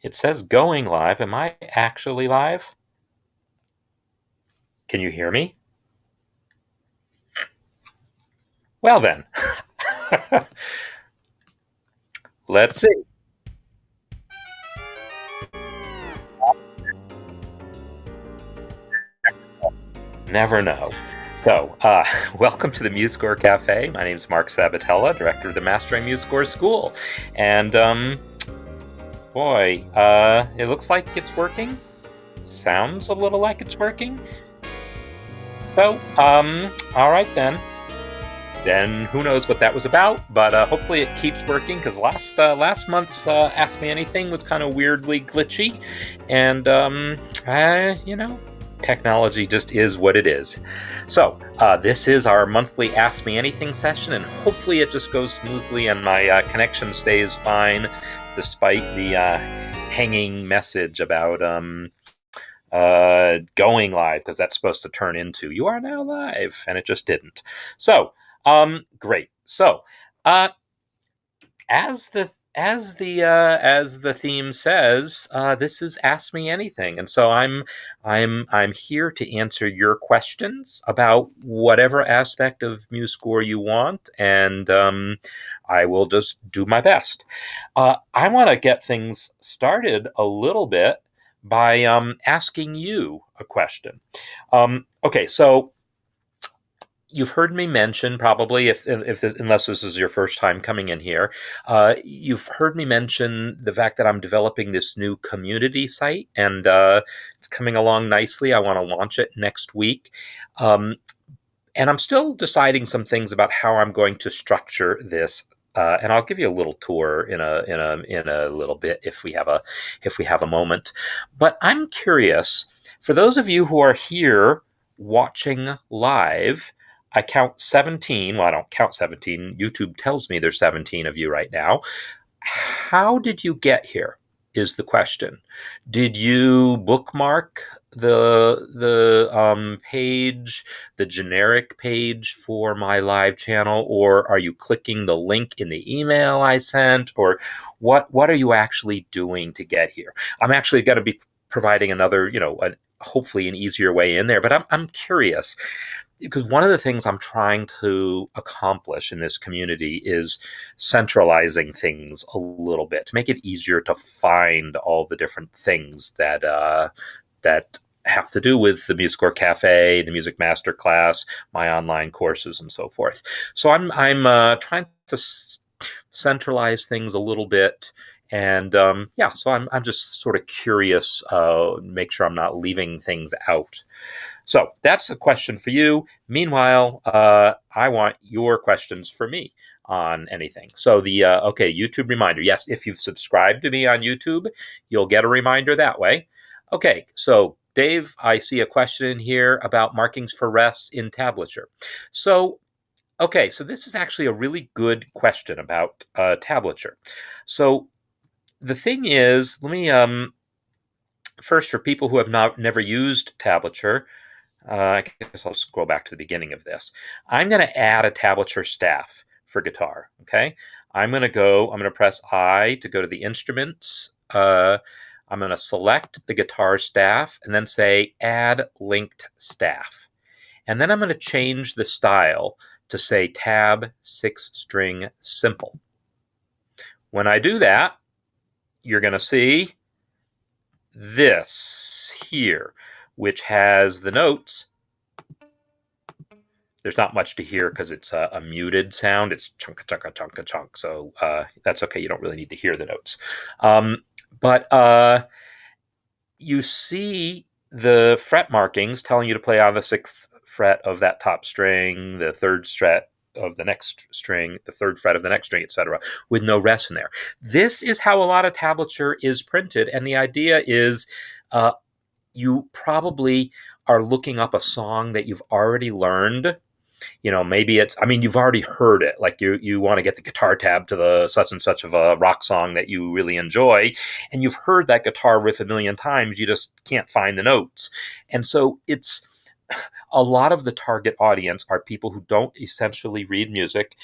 It says going live. Am I actually live? Can you hear me? Well then, let's see. Never know. So, welcome to the MuseScore Café. My name is Marc Sabatella, director of the Mastering MuseScore School. And, boy, it looks like it's working. Sounds a little like it's working. So, all right then. Then who knows what that was about, but hopefully it keeps working, because last month's Ask Me Anything was kind of weirdly glitchy, and technology just is what it is. So this is our monthly Ask Me Anything session, and hopefully it just goes smoothly and my connection stays fine, despite the hanging message about going live, because that's supposed to turn into "you are now live," and it just didn't. So great. So as the theme says, this is Ask Me Anything, and so I'm here to answer your questions about whatever aspect of MuseScore you want, and I will just do my best. I want to get things started a little bit by asking you a question. Okay, so you've heard me mention, probably, unless this is your first time coming in here, you've heard me mention the fact that I'm developing this new community site, and it's coming along nicely. I want to launch it next week. And I'm still deciding some things about how I'm going to structure this. And I'll give you a little tour in a little bit if we have a moment. But I'm curious, for those of you who are here watching live, I count 17. Well, I don't count 17. YouTube tells me there's 17 of you right now. How did you get here is the question. Did you bookmark the page, the generic page for my live channel, or are you clicking the link in the email I sent, or what are you actually doing to get here? I'm actually going to be providing another, hopefully an easier way in there, but I'm curious, because one of the things I'm trying to accomplish in this community is centralizing things a little bit to make it easier to find all the different things that have to do with the MuseScore Cafe, the Music Masterclass, my online courses, and so forth. So I'm trying to centralize things a little bit. And so I'm just sort of curious, make sure I'm not leaving things out. So that's a question for you. Meanwhile, I want your questions for me on anything. So YouTube reminder. Yes, if you've subscribed to me on YouTube, you'll get a reminder that way. Okay, so Dave, I see a question in here about markings for rest in Tablature. So this is actually a really good question about Tablature. So the thing is, let me first, for people who have never used Tablature, I guess I'll scroll back to the beginning of this. I'm going to add a tablature staff for guitar. Okay, I'm going to press I to go to the instruments. I'm going to select the guitar staff and then say add linked staff. And then I'm going to change the style to say tab 6-string simple. When I do that, you're going to see this here, which has the notes. There's not much to hear because it's a muted sound. It's chunka chunka chunka chunk. So that's okay. You don't really need to hear the notes. But you see the fret markings telling you to play on the 6th fret of that top string, the 3rd fret of the next string, the 3rd fret of the next string, etc., with no rest in there. This is how a lot of tablature is printed, and the idea is you probably are looking up a song that you've already learned. Maybe you've already heard it, like you want to get the guitar tab to the such and such of a rock song that you really enjoy, and you've heard that guitar riff a million times, you just can't find the notes. And so it's a lot of the target audience are people who don't essentially read music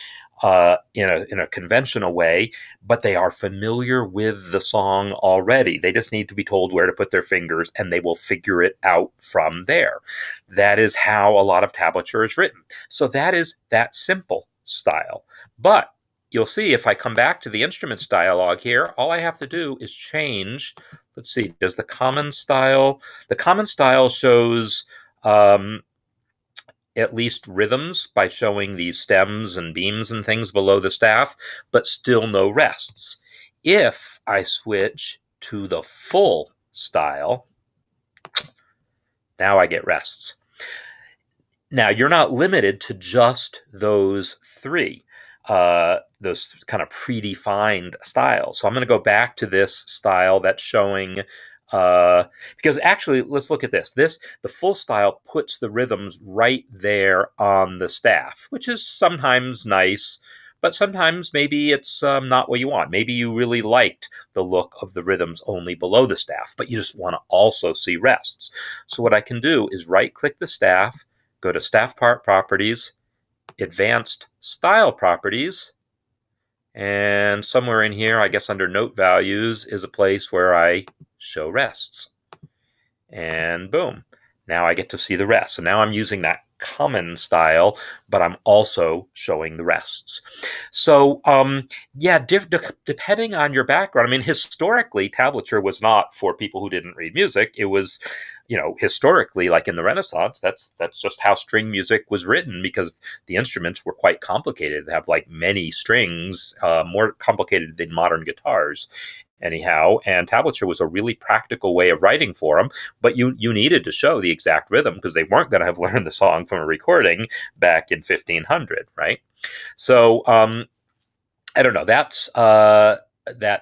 in a conventional way, but they are familiar with the song already. They just need to be told where to put their fingers, and they will figure it out from there. That is how a lot of tablature is written. So that is that simple style. But you'll see if I come back to the instruments dialog here, all I have to do is change. Let's see, does the common style shows at least rhythms by showing these stems and beams and things below the staff, but still no rests. If I switch to the full style, now I get rests. Now, you're not limited to just those three, those kind of predefined styles. So I'm going to go back to this style that's showing, because actually, let's look at this. The full style puts the rhythms right there on the staff, which is sometimes nice, but sometimes maybe it's not what you want. Maybe you really liked the look of the rhythms only below the staff, but you just want to also see rests. So what I can do is right-click the staff, go to Staff Part Properties, Advanced Style Properties, and somewhere in here, I guess under Note Values, is a place where I show rests. And boom, now I get to see the rest. So now I'm using that common style, but I'm also showing the rests. So yeah, depending on your background, I mean, historically, tablature was not for people who didn't read music. It was, historically, like in the Renaissance, that's just how string music was written, because the instruments were quite complicated. They have like many strings, more complicated than modern guitars. Anyhow, and tablature was a really practical way of writing for them, but you needed to show the exact rhythm because they weren't going to have learned the song from a recording back in 1500, right? So I don't know. That's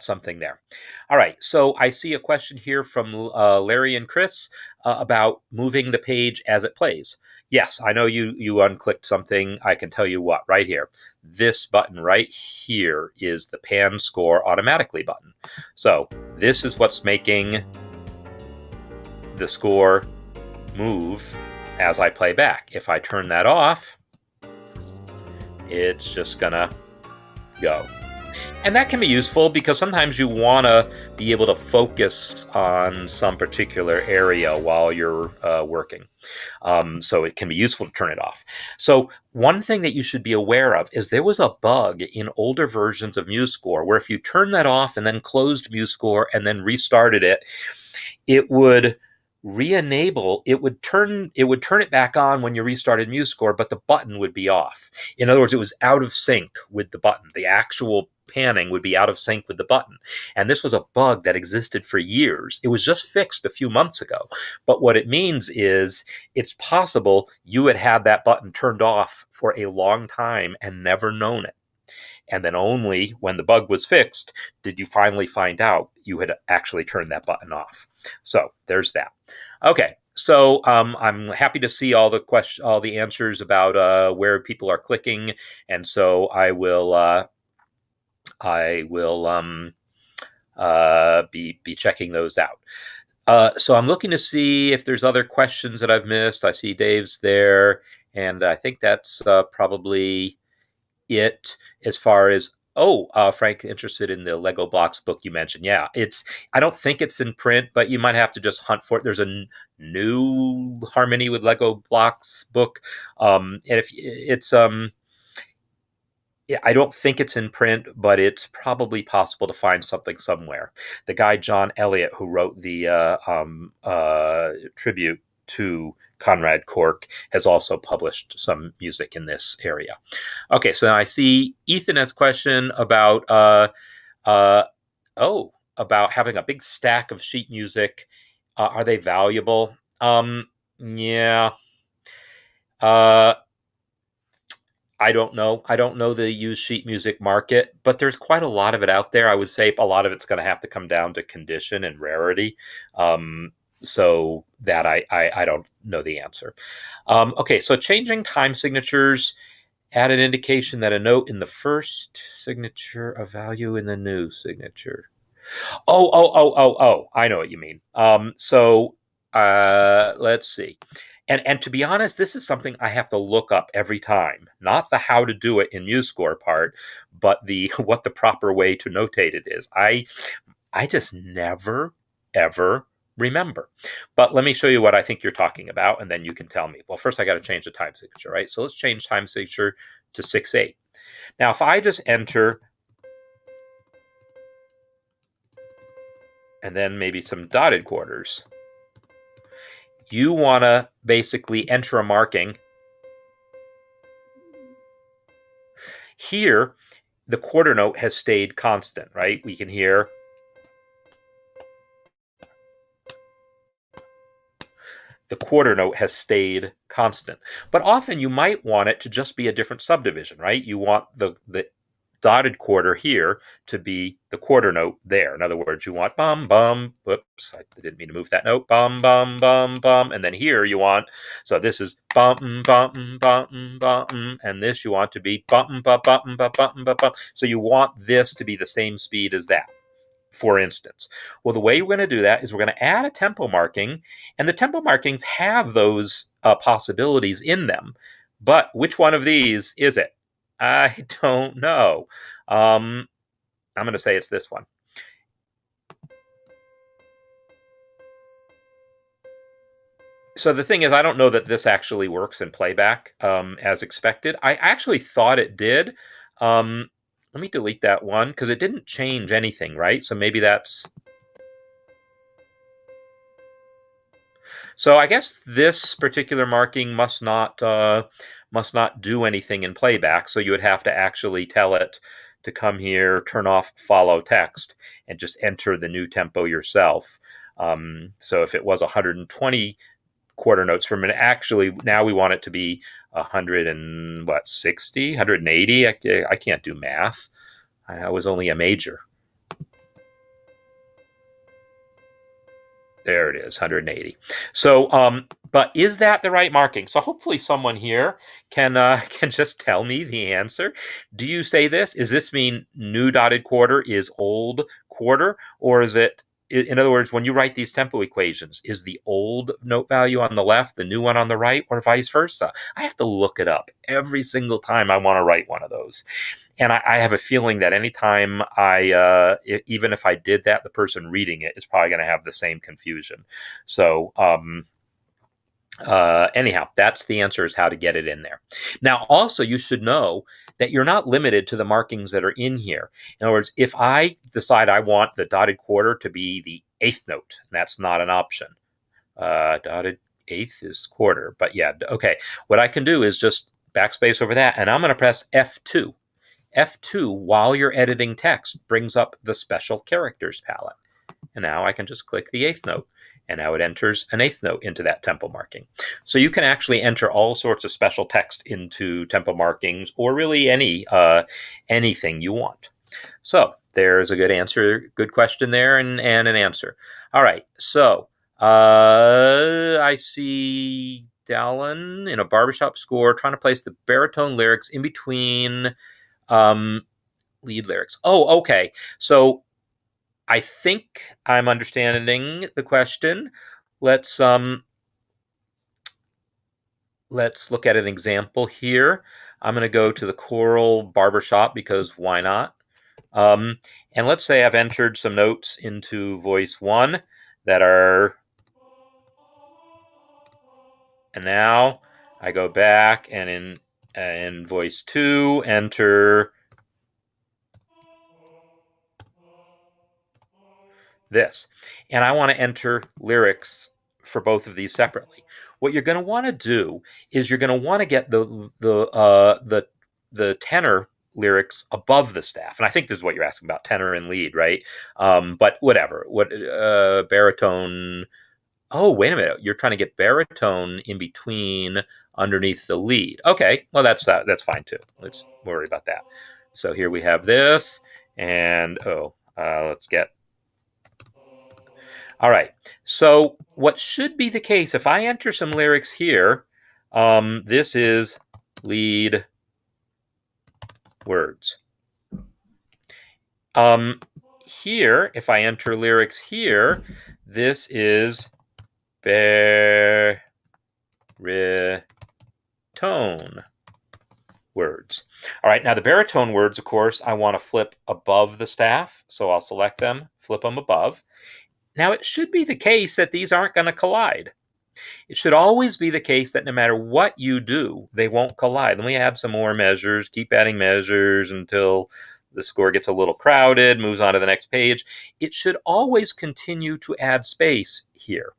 something there. All right. So I see a question here from Larry and Chris about moving the page as it plays. Yes, I know you unclicked something. I can tell you what, right here. This button right here is the pan score automatically button. So this is what's making the score move as I play back. If I turn that off, it's just gonna go. And that can be useful because sometimes you want to be able to focus on some particular area while you're working. So it can be useful to turn it off. So one thing that you should be aware of is there was a bug in older versions of MuseScore where if you turn that off and then closed MuseScore and then restarted it, it would re-enable, it would turn it back on when you restarted MuseScore, but the button would be off. In other words, it was out of sync with the button. The actual panning would be out of sync with the button. And this was a bug that existed for years. It was just fixed a few months ago. But what it means is it's possible you had had that button turned off for a long time and never known it. And then only when the bug was fixed did you finally find out you had actually turned that button off. So there's that. Okay, so I'm happy to see all the answers about where people are clicking, and so I will be checking those out. So I'm looking to see if there's other questions that I've missed. I see Dave's there, and I think that's probably it as far as Frank, interested in the Lego Blocks book you mentioned. Yeah, I don't think it's in print, but you might have to just hunt for it. There's a new Harmony with Lego Blocks book, and if it's I don't think it's in print, but it's probably possible to find something somewhere. The guy John Elliott, who wrote the tribute to Conrad Cork, has also published some music in this area. Okay, so now I see Ethan has a question about about having a big stack of sheet music. Are they valuable? Yeah. I don't know. I don't know the used sheet music market, but there's quite a lot of it out there. I would say a lot of it's going to have to come down to condition and rarity. So that I don't know the answer. Okay, so changing time signatures, add an indication that a note in the first signature, a value in the new signature. Oh, I know what you mean. So let's see. And to be honest, this is something I have to look up every time. Not the how to do it in MuseScore part, but the what the proper way to notate it is. I just never ever remember. But let me show you what I think you're talking about, and then you can tell me. Well, first I got to change the time signature, right? So let's change time signature to 6/8. Now, if I just enter and then maybe some dotted quarters, you want to basically enter a marking. Here, the quarter note has stayed constant, right? We can hear the quarter note has stayed constant. But often you might want it to just be a different subdivision, right? You want the dotted quarter here to be the quarter note there. In other words, you want bum, bum, whoops, I didn't mean to move that note, bum, bum, bum, bum, and then here you want, so this is bum, bum, bum, bum, and this you want to be bum, bum, bum, bum, bum, bum, bum. So you want this to be the same speed as that, for instance. Well, the way we're going to do that is we're going to add a tempo marking, and the tempo markings have those possibilities in them. But which one of these is it? I don't know. I'm going to say it's this one. So the thing is, I don't know that this actually works in playback as expected. I actually thought it did. Let me delete that one because it didn't change anything, right? So maybe that's... So I guess this particular marking must not do anything in playback. So you would have to actually tell it to come here, turn off follow text, and just enter the new tempo yourself. So if it was 120 quarter notes per minute, actually now we want it to be 160, 180. I can't do math. I was only a major. There it is, 180. So, but is that the right marking? So hopefully someone here can just tell me the answer. Do you say this? Does this mean new dotted quarter is old quarter, or is it? In other words, when you write these tempo equations, is the old note value on the left, the new one on the right, or vice versa? I have to look it up every single time I want to write one of those. And I have a feeling that anytime even if I did that, the person reading it is probably going to have the same confusion. So, anyhow, that's the answer, is how to get it in there. Now, also, you should know that you're not limited to the markings that are in here. In other words, if I decide I want the dotted quarter to be the eighth note, that's not an option. Dotted eighth is quarter, but yeah, okay. What I can do is just backspace over that, and I'm going to press F2. F2, while you're editing text, brings up the special characters palette. And now I can just click the eighth note, and now it enters an eighth note into that tempo marking. So you can actually enter all sorts of special text into tempo markings, or really anything you want. So there's a good answer, good question there, and an answer. All right, so I see Dallin in a barbershop score trying to place the baritone lyrics in between lead lyrics. Oh, okay. So I think I'm understanding the question. Let's look at an example here. I'm going to go to the choral barbershop because why not? And let's say I've entered some notes into voice 1 that are, and now I go back and in voice 2 enter this. And I want to enter lyrics for both of these separately. What you're going to want to do is you're going to want to get the tenor lyrics above the staff. And I think this is what you're asking about, tenor and lead, right? But whatever. What baritone? Oh, wait a minute. You're trying to get baritone in between underneath the lead. Okay, well that's fine too. Let's worry about that. So here we have this, and let's get. All right. So what should be the case, if I enter some lyrics here, this is lead words. Here, if I enter lyrics here, this is baritone baritone words. All right, now the baritone words, of course, I want to flip above the staff, so I'll select them, flip them above. Now, it should be the case that these aren't going to collide. It should always be the case that no matter what you do, they won't collide. Let me add some more measures, keep adding measures until the score gets a little crowded, moves on to the next page. It should always continue to add space here,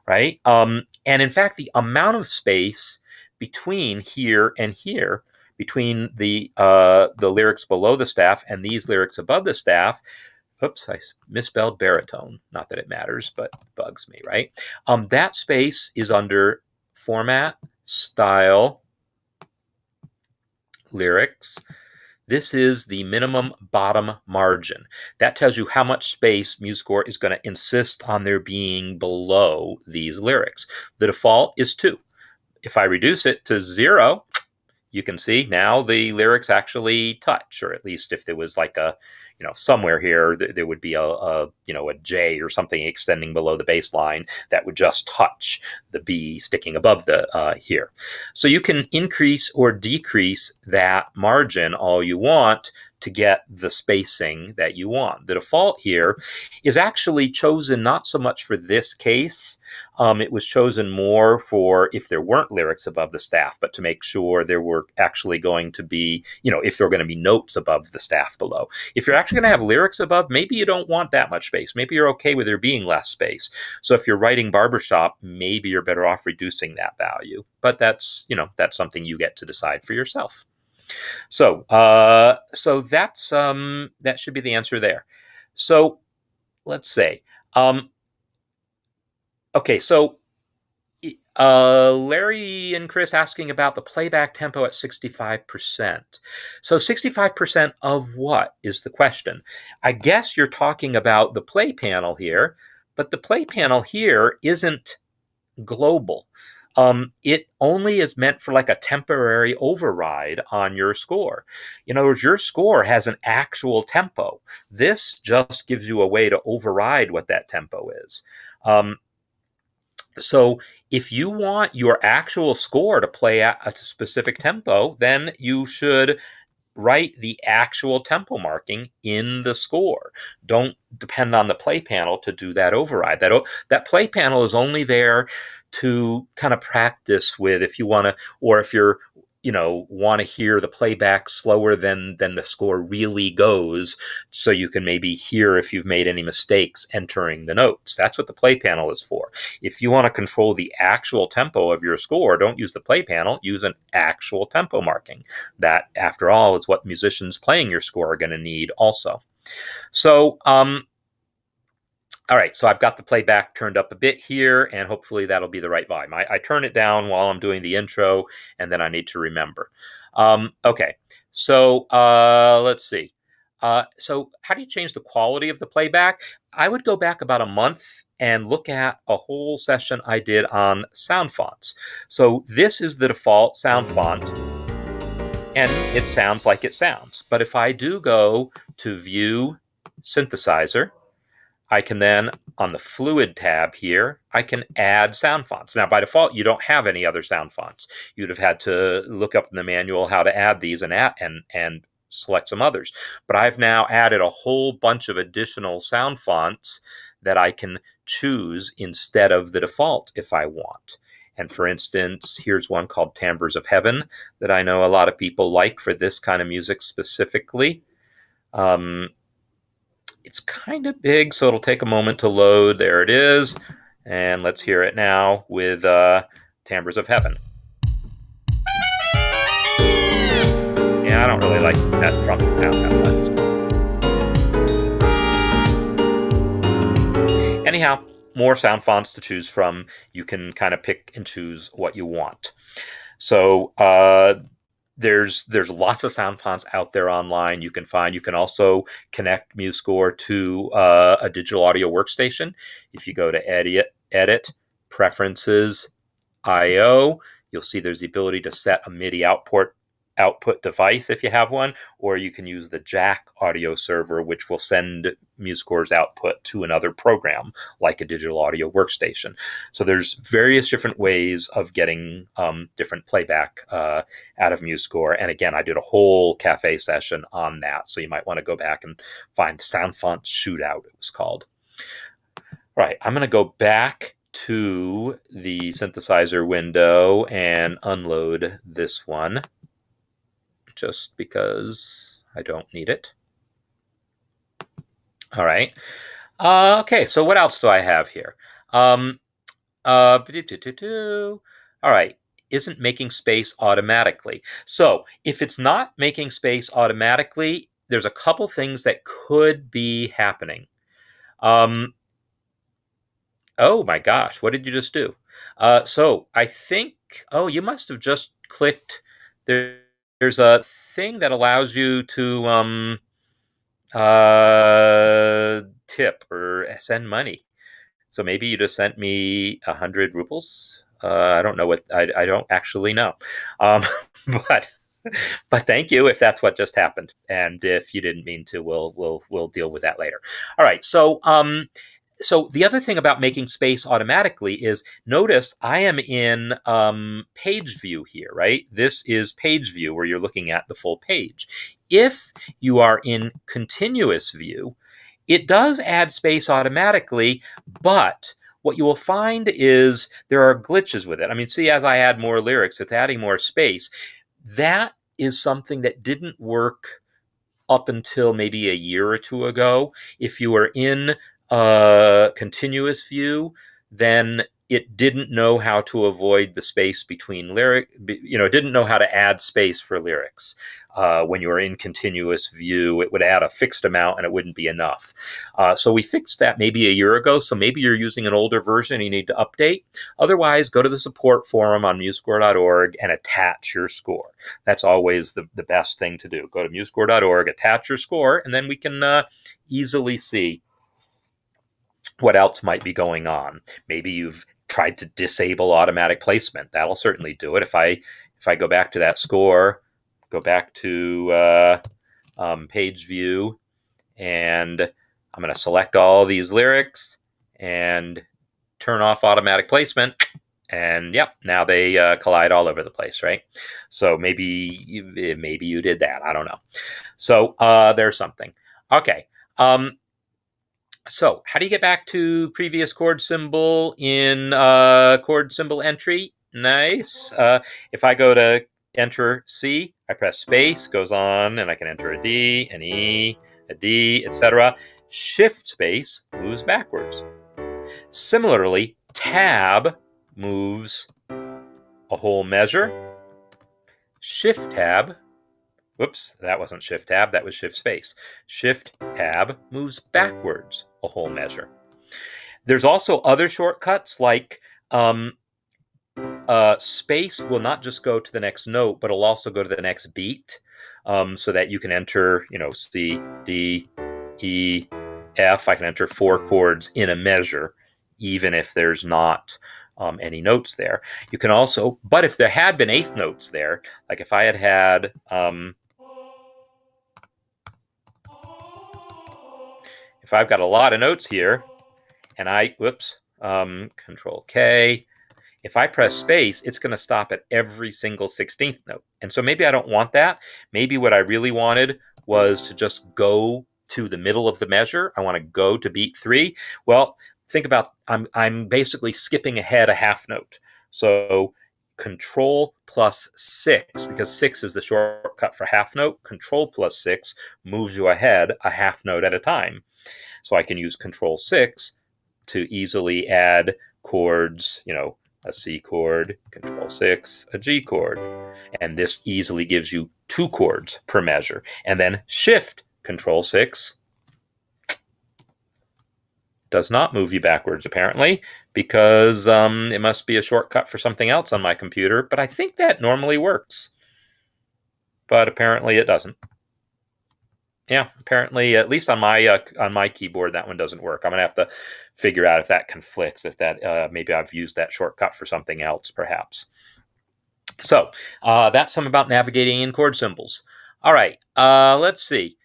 right? And in fact, the amount of space between here and here, between the lyrics below the staff and these lyrics above the staff, oops, I misspelled baritone. Not that it matters, but bugs me, right? That space is under Format, Style, Lyrics. This is the minimum bottom margin. That tells you how much space MuseScore is going to insist on there being below these lyrics. The default is 2. If I reduce it to 0, you can see now the lyrics actually touch, or at least if there was like a, somewhere here, there would be a J or something extending below the bass line that would just touch the B sticking above the here. So you can increase or decrease that margin all you want to get the spacing that you want. The default here is actually chosen not so much for this case. It was chosen more for if there weren't lyrics above the staff, but to make sure there were actually going to be, if there were going to be notes above the staff below. If you're actually going to have lyrics above, maybe you don't want that much space. Maybe you're okay with there being less space. So if you're writing barbershop, maybe you're better off reducing that value. But that's something you get to decide for yourself. So that's that should be the answer there. So let's say, okay, so Larry and Chris asking about the playback tempo at 65%. So 65% of what is the question? I guess you're talking about the play panel here, but the play panel here isn't global. It only is meant for like a temporary override on your score. In other words, your score has an actual tempo. This just gives you a way to override what that tempo is. So if you want your actual score to play at a specific tempo, then you should write the actual tempo marking in the score. Don't depend on the play panel to do that override. That play panel is only there to kind of practice with if you want to, or if you're want to hear the playback slower than the score really goes, so you can maybe hear if you've made any mistakes entering the notes. That's what the play panel is for. If you want to control the actual tempo of your score, don't use the play panel, use an actual tempo marking. That, after all, is what musicians playing your score are going to need also. So, all right, so I've got the playback turned up a bit here, and hopefully that'll be the right volume. I turn it down while I'm doing the intro, and then I need to remember. Okay, so let's see. So how do you change the quality of the playback? I would go back about a month and look at a whole session I did on sound fonts. So this is the default sound font, and it sounds like it sounds. But if I do go to View Synthesizer, I can then, on the Fluid tab here, I can add sound fonts. Now, by default, you don't have any other sound fonts. You'd have had to look up in the manual how to add these and select some others. But I've now added a whole bunch of additional sound fonts that I can choose instead of the default if I want. And for instance, here's one called Timbres of Heaven that I know a lot of people like for this kind of music specifically. It's kind of big, so it'll take a moment to load. There it is. And let's hear it now with Timbres of Heaven. Yeah, I don't really like that trumpet sound that much. Anyhow, more sound fonts to choose from. You can kind of pick and choose what you want. So there's lots of sound fonts out there online you can find. You can also connect MuseScore to a digital audio workstation. If you go to Edit, Preferences, I/O, you'll see there's the ability to set a MIDI output output device if you have one, or you can use the jack audio server, which will send MuseScore's output to another program like a digital audio workstation. So there's various different ways of getting different playback out of MuseScore. And again, I did a whole cafe session on that, so you might want to go back and find Sound Font Shootout, it was called. All right, I'm going to go back to the synthesizer window and unload this one, just because I don't need it. All right. Okay, so what else do I have here? All right. Isn't making space automatically. So if it's not making space automatically, there's a couple things that could be happening. Oh my gosh, what did you just do? So I think, oh, you must have just clicked. There's a thing that allows you to tip or send money. So maybe you just sent me 100 rubles. I don't know what, I don't actually know. But but thank you if that's what just happened. And if you didn't mean to, we'll deal with that later. All right. So the other thing about making space automatically is, notice I am in page view here, right? This is page view where you're looking at the full page. If you are in continuous view, it does add space automatically, but what you will find is there are glitches with it. I mean, see, as I add more lyrics, it's adding more space. That is something that didn't work up until maybe a year or two ago. If you were in continuous view, then it didn't know how to avoid the space between lyric, it didn't know how to add space for lyrics. When you were in continuous view, it would add a fixed amount and it wouldn't be enough. So we fixed that maybe a year ago. So maybe you're using an older version and you need to update. Otherwise, go to the support forum on musescore.org and attach your score. That's always the best thing to do. Go to musescore.org, attach your score, and then we can easily see what else might be going on. Maybe you've tried to disable automatic placement. That'll certainly do it. If I go back to that score, go back to page view, and I'm going to select all these lyrics and turn off automatic placement. And yep, now they collide all over the place, right? So maybe you did that. I don't know. So there's something. Okay. So how do you get back to previous chord symbol in chord symbol entry? Nice. If I go to enter C, I press space, goes on, and I can enter a D, an E, a D, etc. Shift space moves backwards. Similarly, tab moves a whole measure. Shift tab, whoops, that wasn't shift tab, that was shift space. Shift tab moves backwards a whole measure. There's also other shortcuts like space will not just go to the next note, but it'll also go to the next beat, so that you can enter, C, D, E, F. I can enter 4 chords in a measure, even if there's not any notes there. You can also, but if there had been eighth notes there, like if I had if I've got a lot of notes here, and Control K, if I press space, it's going to stop at every single 16th note. And so maybe I don't want that. Maybe what I really wanted was to just go to the middle of the measure. I want to go to beat 3. Well, think about, I'm basically skipping ahead a half note. So Control plus 6, because 6 is the shortcut for half note. Control plus 6 moves you ahead a half note at a time. So I can use Control 6 to easily add chords, a C chord, Control 6, a G chord. And this easily gives you 2 chords per measure. And then Shift Control 6 does not move you backwards, apparently, because it must be a shortcut for something else on my computer. But I think that normally works. But apparently it doesn't. Yeah, apparently, at least on my keyboard, that one doesn't work. I'm gonna have to figure out if that conflicts. If that maybe I've used that shortcut for something else, perhaps. So that's some about navigating in chord symbols. All right, let's see.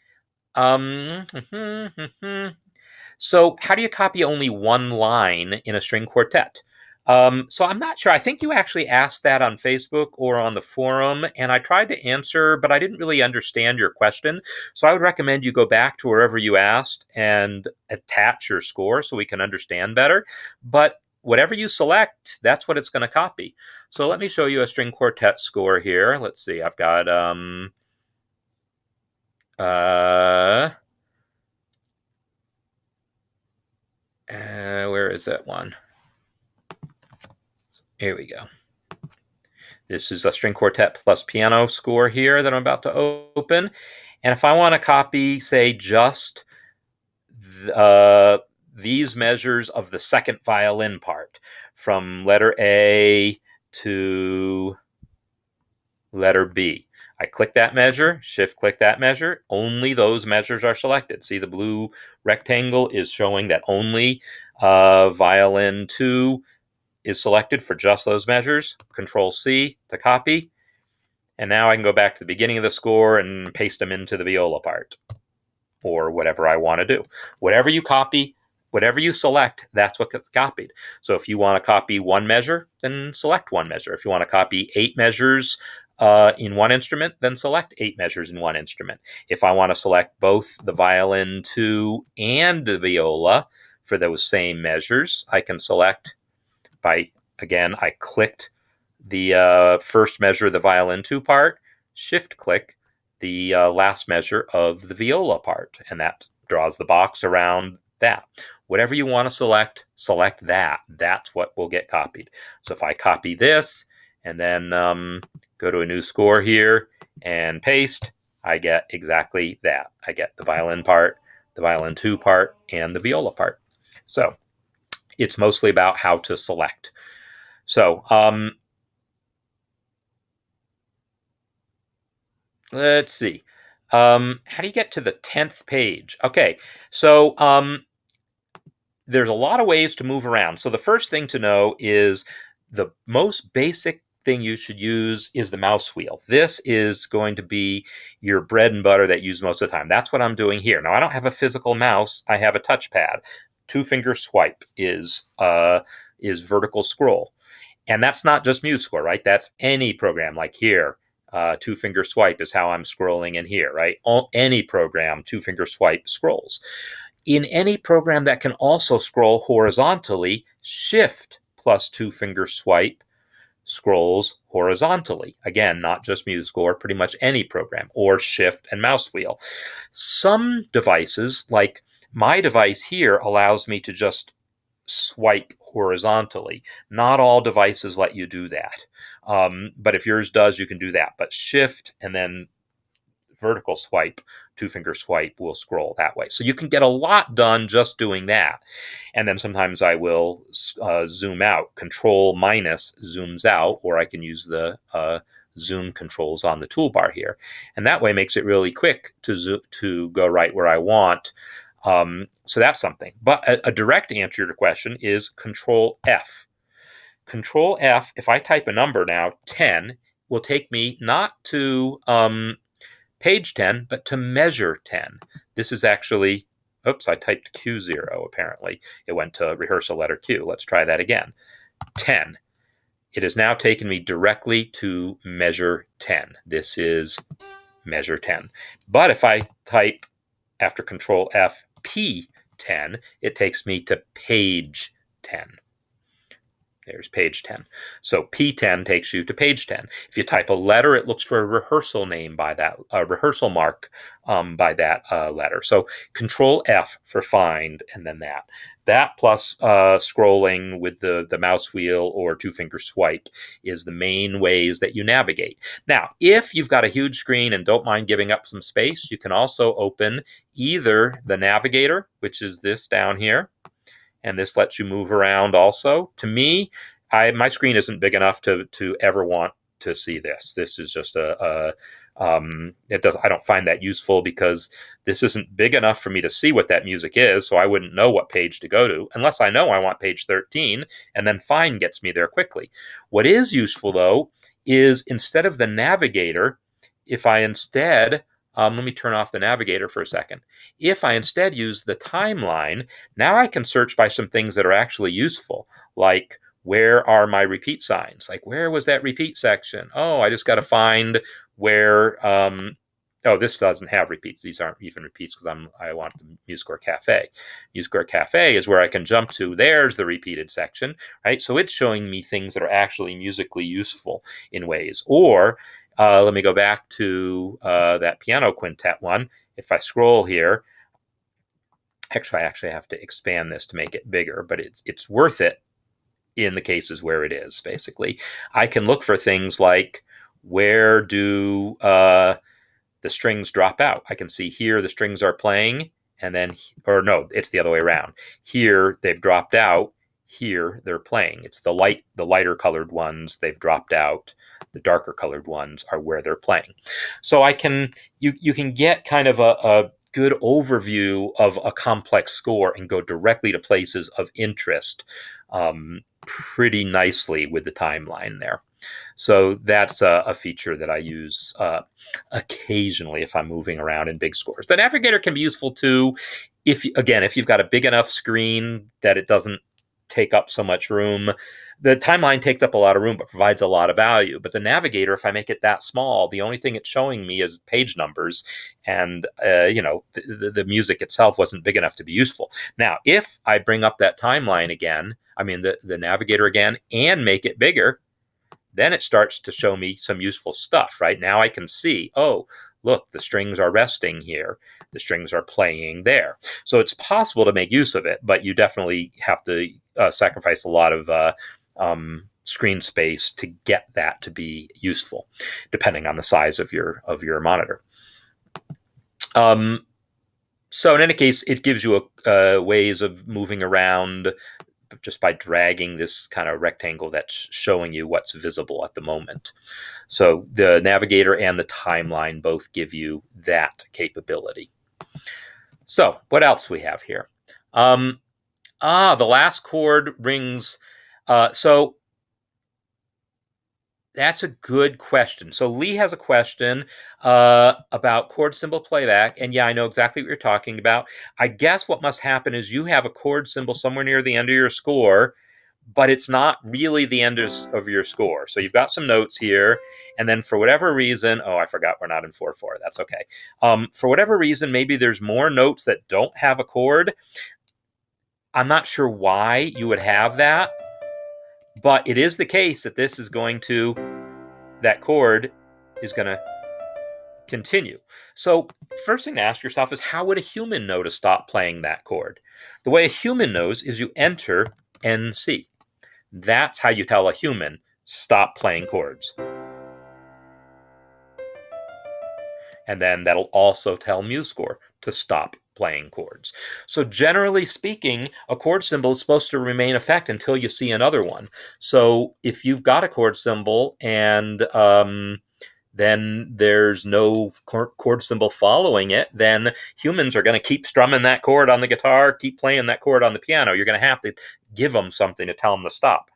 So how do you copy only one line in a string quartet? So I'm not sure. I think you actually asked that on Facebook or on the forum, and I tried to answer, but I didn't really understand your question. So I would recommend you go back to wherever you asked and attach your score so we can understand better. But whatever you select, that's what it's going to copy. So let me show you a string quartet score here. Let's see. I've got where is that one? Here we go. This is a string quartet plus piano score here that I'm about to open. And if I want to copy, say, just these measures of the second violin part from letter A to letter B, I click that measure, shift click that measure, only those measures are selected. See, the blue rectangle is showing that only violin 2 is selected for just those measures. Control C to copy. And now I can go back to the beginning of the score and paste them into the viola part or whatever I want to do. Whatever you copy, whatever you select, that's what gets copied. So if you want to copy one measure, then select one measure. If you want to copy 8 measures in one instrument, then select 8 measures in one instrument. If I want to select both the violin 2 and the viola for those same measures, I can select by, again, I clicked the first measure of the violin 2 part, shift click the last measure of the viola part, and that draws the box around that. Whatever you want to select that. That's what will get copied. So if I copy this and then go to a new score here and paste, I get exactly that. I get the violin part, the violin 2 part, and the viola part. So it's mostly about how to select. So let's see. How do you get to the 10th page? Okay, so there's a lot of ways to move around. So the first thing to know is the most basic thing you should use is the mouse wheel. This is going to be your bread and butter that you use most of the time. That's what I'm doing here. Now, I don't have a physical mouse. I have a touchpad. 2-finger swipe is vertical scroll. And that's not just MuseScore, right? That's any program like here. 2-finger swipe is how I'm scrolling in here, right? Any program, 2-finger swipe scrolls. In any program that can also scroll horizontally, Shift plus 2-finger swipe scrolls horizontally. Again, not just MuseScore, pretty much any program, or Shift and mouse wheel. Some devices, like my device here, allows me to just swipe horizontally. Not all devices let you do that. But if yours does, you can do that. But Shift and then vertical swipe, 2-finger swipe, will scroll that way. So you can get a lot done just doing that. And then sometimes I will zoom out. Control minus zooms out, or I can use the zoom controls on the toolbar here. And that way makes it really quick to go right where I want. So that's something. But a direct answer to your question is Control F. Control F, if I type a number now, 10, will take me not to page 10, but to measure 10. This is actually, oops, I typed Q0 apparently. It went to rehearsal letter Q. Let's try that again. 10. It has now taken me directly to measure 10. This is measure 10. But if I type after Control F P10, it takes me to page 10. There's page 10. So P10 takes you to page 10. If you type a letter, it looks for a rehearsal name by that, rehearsal mark by that letter. So Control F for find, and then that. That plus scrolling with the mouse wheel or 2-finger swipe is the main ways that you navigate. Now, if you've got a huge screen and don't mind giving up some space, you can also open either the navigator, which is this down here, and this lets you move around also. To me, my screen isn't big enough to ever want to see this. This is just I don't find that useful because this isn't big enough for me to see what that music is, so I wouldn't know what page to go to unless I know I want page 13, and then find gets me there quickly. What is useful, though, is instead of the navigator, if I instead, let me turn off the navigator for a second. If I instead use the timeline, now I can search by some things that are actually useful, like where are my repeat signs? Like, where was that repeat section? Oh, I just got to find where, oh, this doesn't have repeats. These aren't even repeats because I want the MuseScore Café. MuseScore Café is where I can jump to. There's the repeated section, right? So it's showing me things that are actually musically useful in ways. Or let me go back to that piano quintet one. If I scroll here, actually, I actually have to expand this to make it bigger, but it's worth it in the cases where it is, basically. I can look for things like where do the strings drop out. I can see here the strings are playing, and then, or no, it's the other way around. Here they've dropped out, here they're playing. It's the lighter colored ones, they've dropped out. The darker colored ones are where they're playing. So you can get kind of a good overview of a complex score and go directly to places of interest pretty nicely with the timeline there. So that's a feature that I use occasionally if I'm moving around in big scores. The navigator can be useful too, if you've got a big enough screen that it doesn't take up so much room. The timeline takes up a lot of room but provides a lot of value. But the navigator, if I make it that small, the only thing it's showing me is page numbers, and the music itself wasn't big enough to be useful. Now, if I bring up that timeline again, the navigator again, and make it bigger, then it starts to show me some useful stuff, right? Now I can see, oh, look, the strings are resting here. The strings are playing there. So it's possible to make use of it, but you definitely have to sacrifice a lot of screen space to get that to be useful, depending on the size of your monitor. So in any case, it gives you ways of moving around just by dragging this kind of rectangle that's showing you what's visible at the moment. So the navigator and the timeline both give you that capability. So what else we have here? The last chord rings. So that's a good question. So Lee has a question about chord symbol playback. And yeah, I know exactly what you're talking about. I guess what must happen is you have a chord symbol somewhere near the end of your score, but it's not really the end of your score. So you've got some notes here, and then for whatever reason, oh, I forgot we're not in 4/4. That's okay. For whatever reason, maybe there's more notes that don't have a chord. I'm not sure why you would have that, but it is the case that that chord is going to continue. So first thing to ask yourself is, how would a human know to stop playing that chord? The way a human knows is you enter NC. That's how you tell a human, stop playing chords. And then that'll also tell MuseScore to stop playing chords. So generally speaking, a chord symbol is supposed to remain in effect until you see another one. So if you've got a chord symbol and then there's no chord symbol following it, then humans are going to keep strumming that chord on the guitar, keep playing that chord on the piano. You're going to have to give them something to tell them to stop.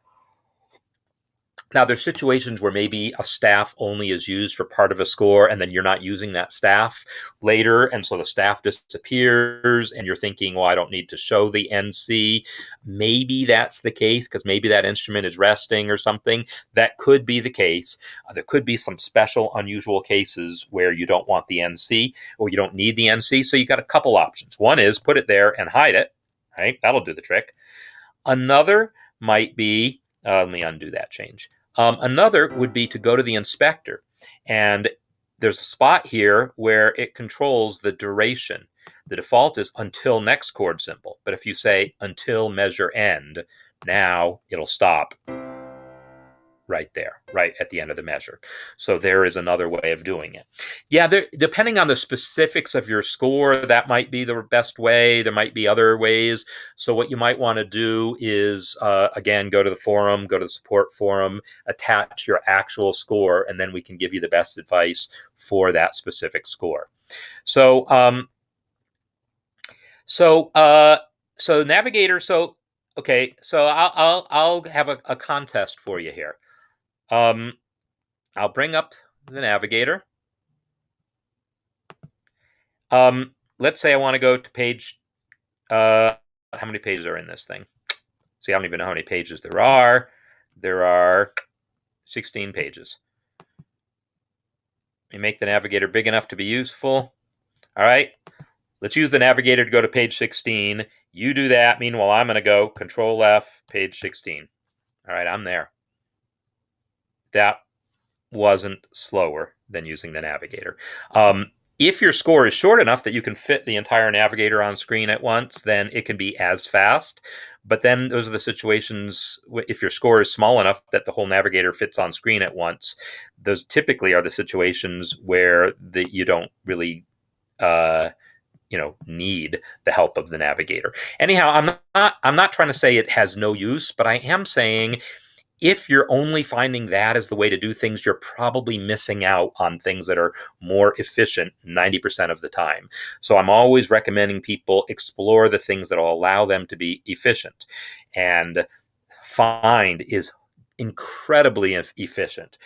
Now, there's situations where maybe a staff only is used for part of a score, and then you're not using that staff later, and so the staff disappears, and you're thinking, well, I don't need to show the NC. Maybe that's the case, because maybe that instrument is resting or something. That could be the case. There could be some special, unusual cases where you don't want the NC, or you don't need the NC, so you've got a couple options. One is put it there and hide it, right? That'll do the trick. Another might be, let me undo that change. Another would be to go to the inspector, and there's a spot here where it controls the duration. The default is until next chord symbol, but if you say until measure end, now it'll stop right there, right at the end of the measure. So there is another way of doing it. Yeah, depending on the specifics of your score, that might be the best way. There might be other ways. So what you might want to do is, again, go to the forum, go to the support forum, attach your actual score, and then we can give you the best advice for that specific score. So, navigator. So, okay. So I'll have a contest for you here. I'll bring up the navigator. Let's say I want to go to page, how many pages are in this thing? See, I don't even know how many pages there are. There are 16 pages. You make the navigator big enough to be useful. All right, let's use the navigator to go to page 16. You do that. Meanwhile, I'm going to go Control F, page 16. All right, I'm there. That wasn't slower than using the navigator. If your score is short enough that you can fit the entire navigator on screen at once, then it can be as fast. But then those are the situations, if your score is small enough that the whole navigator fits on screen at once, those typically are the situations where you don't really need the help of the navigator. Anyhow, I'm not trying to say it has no use, but I am saying if you're only finding that as the way to do things, you're probably missing out on things that are more efficient 90% of the time. So I'm always recommending people explore the things that will allow them to be efficient. And find is incredibly efficient.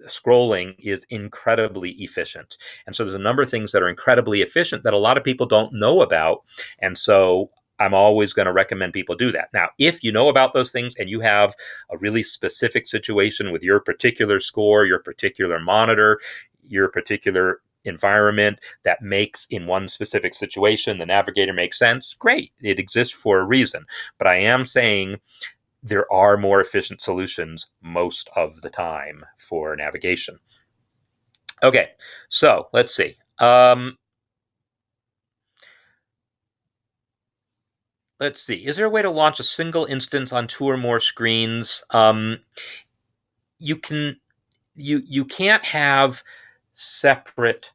Scrolling is incredibly efficient. And so there's a number of things that are incredibly efficient that a lot of people don't know about. And so I'm always going to recommend people do that. Now, if you know about those things and you have a really specific situation with your particular score, your particular monitor, your particular environment that makes in one specific situation the navigator makes sense, great. It exists for a reason. But I am saying there are more efficient solutions most of the time for navigation. Okay, so let's see. Let's see. Is there a way to launch a single instance on 2 or more screens? You can't have separate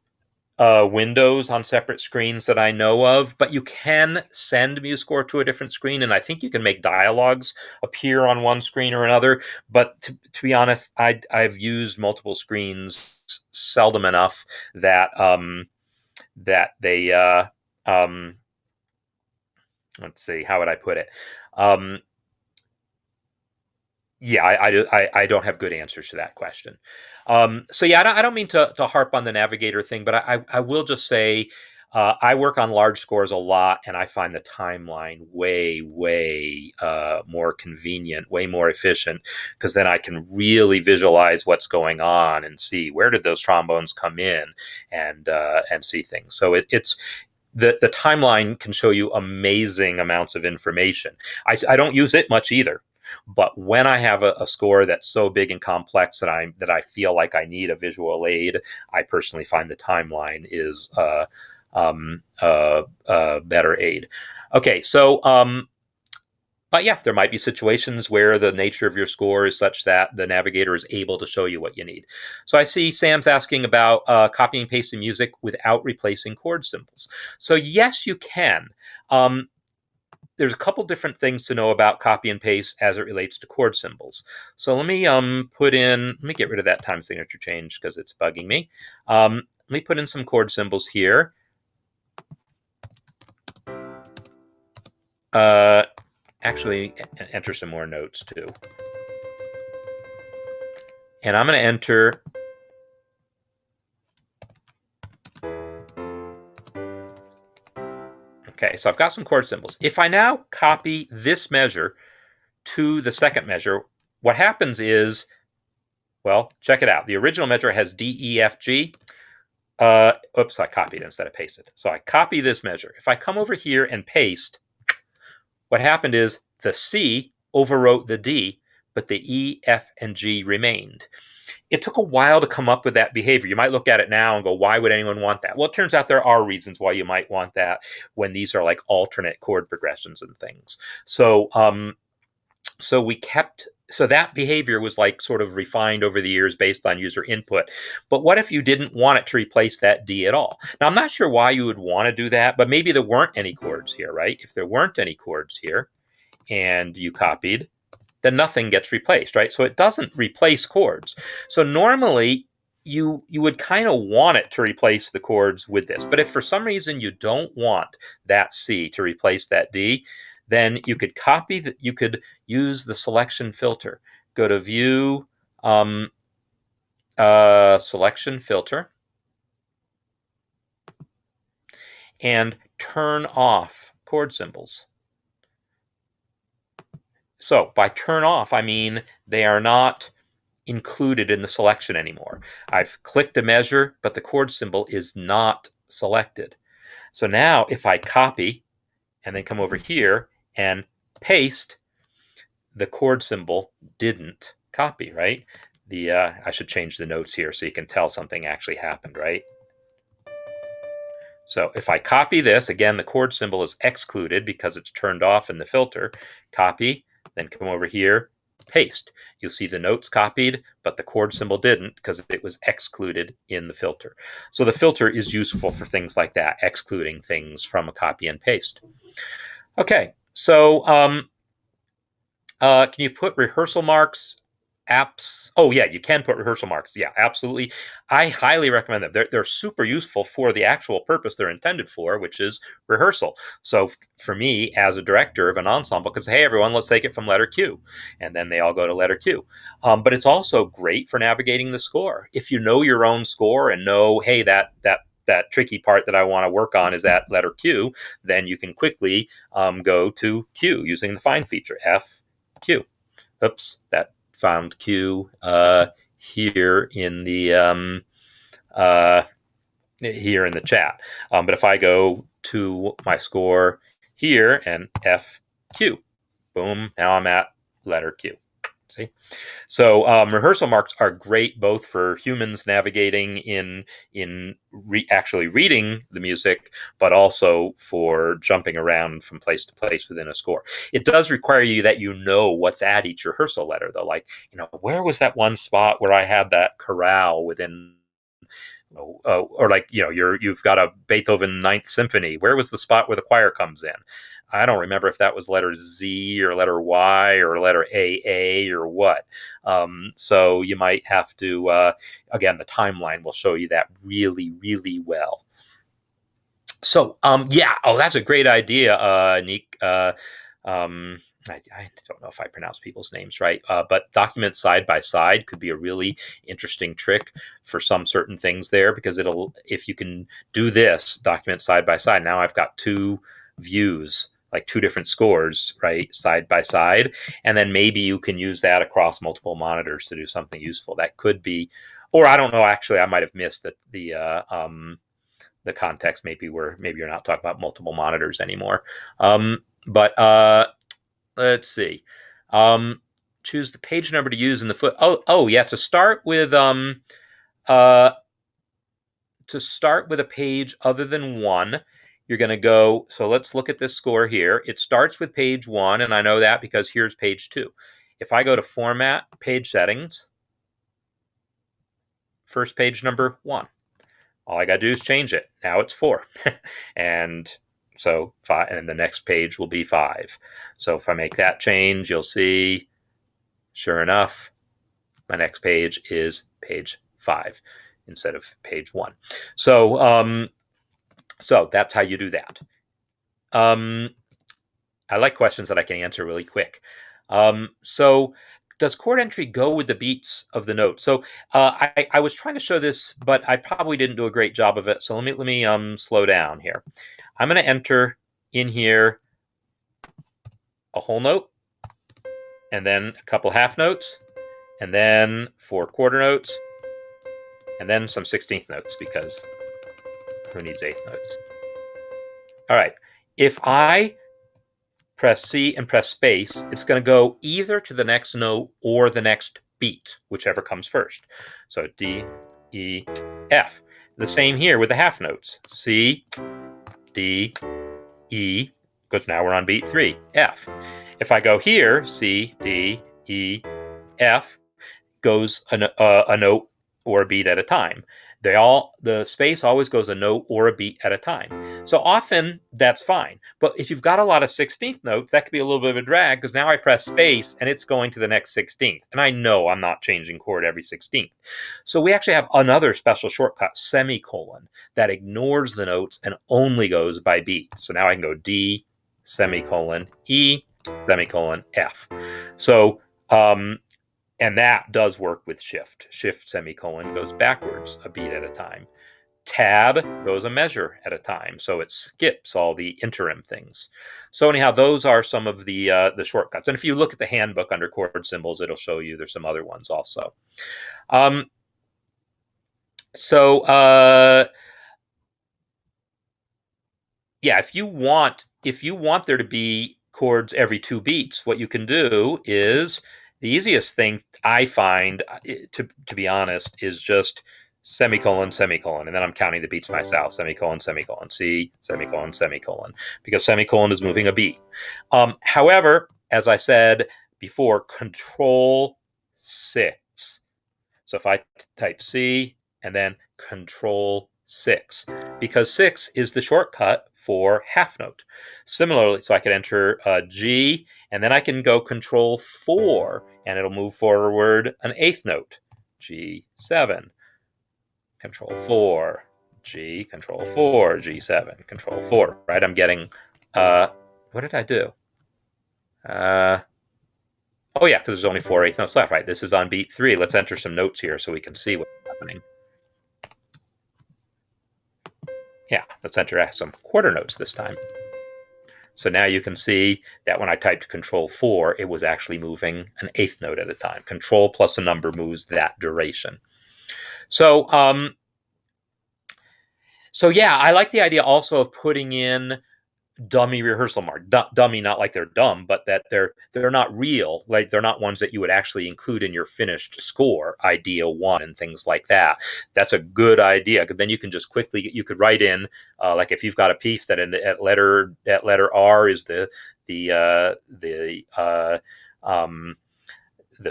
windows on separate screens that I know of, but you can send MuseScore to a different screen, and I think you can make dialogues appear on one screen or another. But to be honest, I've used multiple screens seldom enough that they let's see, how would I put it? Yeah, I don't have good answers to that question. So yeah, I don't mean to harp on the navigator thing, but I will just say I work on large scores a lot, and I find the timeline way more convenient, way more efficient, because then I can really visualize what's going on and see where did those trombones come in, and see things. So it's the timeline can show you amazing amounts of information. I don't use it much either. But when I have a score that's so big and complex that I feel like I need a visual aid, I personally find the timeline is better aid. Okay, so but yeah, there might be situations where the nature of your score is such that the navigator is able to show you what you need. So I see Sam's asking about copying and pasting music without replacing chord symbols. So yes, you can. There's a couple different things to know about copy and paste as it relates to chord symbols. So let me let me get rid of that time signature change because it's bugging me. Let me put in some chord symbols here. Actually, enter some more notes too. And I'm going to enter okay, so I've got some chord symbols. If I now copy this measure to the second measure, what happens is, well, check it out. The original measure has D, E, F, G. Oops, I copied instead of pasted. So I copy this measure. If I come over here and paste, what happened is the C overwrote the D, but the E, F, and G remained. It took a while to come up with that behavior. You might look at it now and go, why would anyone want that? Well, it turns out there are reasons why you might want that when these are like alternate chord progressions and things. So so that behavior was like sort of refined over the years based on user input. But what if you didn't want it to replace that D at all? Now, I'm not sure why you would want to do that, but maybe there weren't any chords here, right? If there weren't any chords here and you copied, then nothing gets replaced, right? So it doesn't replace chords. So normally you would kind of want it to replace the chords with this. But if for some reason you don't want that C to replace that D, then you could you could use the selection filter. Go to View, selection filter, and turn off chord symbols. So by turn off, I mean they are not included in the selection anymore. I've clicked a measure, but the chord symbol is not selected. So now if I copy and then come over here and paste, the chord symbol didn't copy, right? I should change the notes here so you can tell something actually happened, right? So if I copy this, again, the chord symbol is excluded because it's turned off in the filter. Copy, then come over here, paste. You'll see the notes copied, but the chord symbol didn't because it was excluded in the filter. So the filter is useful for things like that, excluding things from a copy and paste. Okay, so can you put rehearsal marks? Apps. Oh yeah, you can put rehearsal marks. Yeah, absolutely. I highly recommend them. They're super useful for the actual purpose they're intended for, which is rehearsal. So for me, as a director of an ensemble, could say, "Hey everyone, let's take it from letter Q," and then they all go to letter Q. But it's also great for navigating the score. If you know your own score and know, hey, that tricky part that I want to work on is at letter Q, then you can quickly go to Q using the find feature. F, Q. Oops, that found Q here in the here in the chat. But if I go to my score here and F, Q, boom, now I'm at letter Q. See? So rehearsal marks are great both for humans navigating in actually reading the music, but also for jumping around from place to place within a score. It does require you that you know what's at each rehearsal letter, though. Like, where was that one spot where I had that chorale within, or like, you've got a Beethoven Ninth Symphony. Where was the spot where the choir comes in? I don't remember if that was letter Z or letter Y or letter AA or what. So you might have to, again, the timeline will show you that really, really well. So, yeah, that's a great idea, Nick. I don't know if I pronounce people's names right, but documents side by side could be a really interesting trick for some certain things there, because if you can do this document side by side, now I've got two views, like two different scores, right, side by side, and then maybe you can use that across multiple monitors to do something useful. That could be, or I don't know. Actually, I might have missed the context. Maybe you're not talking about multiple monitors anymore. But let's see. Choose the page number to use in the foot. Oh yeah. To start with a page other than 1, you're going to go. So let's look at this score here. It starts with page 1, and I know that because here's page 2. If I go to Format, Page Settings, first page number 1. All I got to do is change it. Now it's 4. And so 5, and the next page will be 5. So if I make that change, you'll see, sure enough, my next page is page 5 instead of page 1. So so that's how you do that. I like questions that I can answer really quick. So does chord entry go with the beats of the note? So I was trying to show this, but I probably didn't do a great job of it. So let me slow down here. I'm going to enter in here a whole note, and then a couple half notes, and then 4 quarter notes, and then some 16th notes, because who needs 8th notes? All right. If I press C and press space, it's going to go either to the next note or the next beat, whichever comes first. So D, E, F. The same here with the half notes. C, D, E, because now we're on beat 3, F. If I go here, C, D, E, F, goes a note or a beat at a time. The space always goes a note or a beat at a time. So often that's fine. But if you've got a lot of 16th notes, that could be a little bit of a drag, because now I press space and it's going to the next 16th. And I know I'm not changing chord every 16th. So we actually have another special shortcut, semicolon, that ignores the notes and only goes by beat. So now I can go D, semicolon, E, semicolon, F. So And that does work with shift. Shift semicolon goes backwards a beat at a time. Tab goes a measure at a time, so it skips all the interim things. So anyhow, those are some of the shortcuts. And if you look at the handbook under chord symbols, it'll show you there's some other ones also. Yeah, if you want there to be chords every 2 beats, what you can do is the easiest thing I find, to be honest, is just semicolon, semicolon, and then I'm counting the beats myself. Semicolon, semicolon, C, semicolon, semicolon, because semicolon is moving a beat. However, as I said before, Control 6. So if I type C and then Control 6, because 6 is the shortcut for half note. Similarly, so I could enter G, and then I can go Control 4, and it'll move forward an eighth note. G7, Control 4, G, Control 4, G7, Control 4, right? I'm getting, what did I do? Oh yeah, because there's only 4 eighth notes left, right? This is on beat 3. Let's enter some notes here so we can see what's happening. Yeah, let's enter some quarter notes this time. So now you can see that when I typed Control 4, it was actually moving an eighth note at a time. Control plus a number moves that duration. So, yeah, I like the idea also of putting in dummy rehearsal mark. Dummy, not like they're dumb, but that they're not real. Like they're not ones that you would actually include in your finished score, idea 1 and things like that. That's a good idea, because then you can just quickly, you could write in, like if you've got a piece that at letter R is the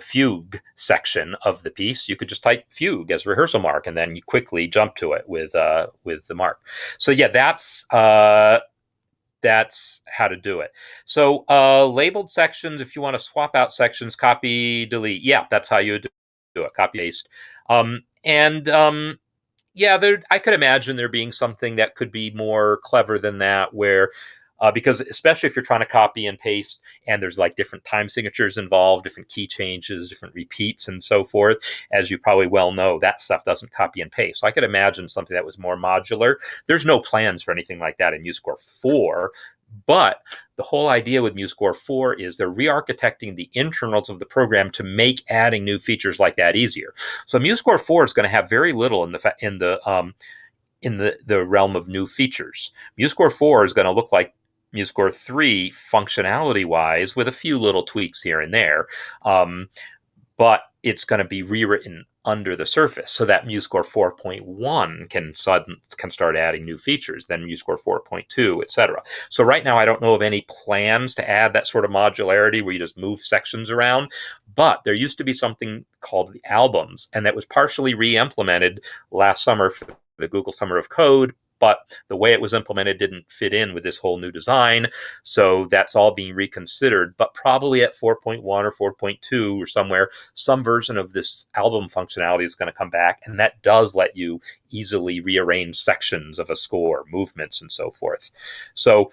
fugue section of the piece, you could just type fugue as rehearsal mark, and then you quickly jump to it with the mark. So yeah, that's how to do it. So labeled sections, if you want to swap out sections, copy, delete. Yeah, that's how you do it. Copy, paste. Yeah, I could imagine there being something that could be more clever than that, where because especially if you're trying to copy and paste, and there's like different time signatures involved, different key changes, different repeats, and so forth, as you probably well know, that stuff doesn't copy and paste. So I could imagine something that was more modular. There's no plans for anything like that in MuseScore 4, but the whole idea with MuseScore 4 is they're re-architecting the internals of the program to make adding new features like that easier. So MuseScore 4 is going to have very little in the realm of new features. MuseScore 4 is going to look like MuseScore 3 functionality-wise, with a few little tweaks here and there, but it's going to be rewritten under the surface, so that MuseScore 4.1 can start adding new features, then MuseScore 4.2, etc. So right now I don't know of any plans to add that sort of modularity where you just move sections around, but there used to be something called the albums, and that was partially re-implemented last summer for the Google Summer of Code, but the way it was implemented didn't fit in with this whole new design, so that's all being reconsidered. But probably at 4.1 or 4.2 or somewhere, some version of this album functionality is going to come back, and that does let you easily rearrange sections of a score, movements, and so forth. So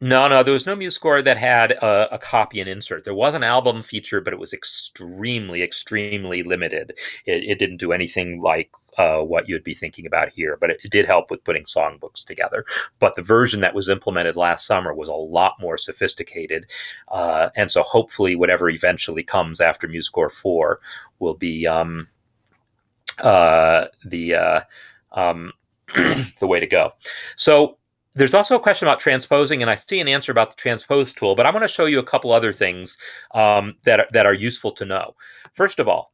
no, there was no MuseScore that had a copy and insert. There was an album feature, but it was extremely, extremely limited. It didn't do anything like what you'd be thinking about here, but it did help with putting songbooks together. But the version that was implemented last summer was a lot more sophisticated, and so hopefully whatever eventually comes after MuseScore 4 will be the way to go. So there's also a question about transposing, and I see an answer about the Transpose tool, but I want to show you a couple other things that are useful to know. First of all,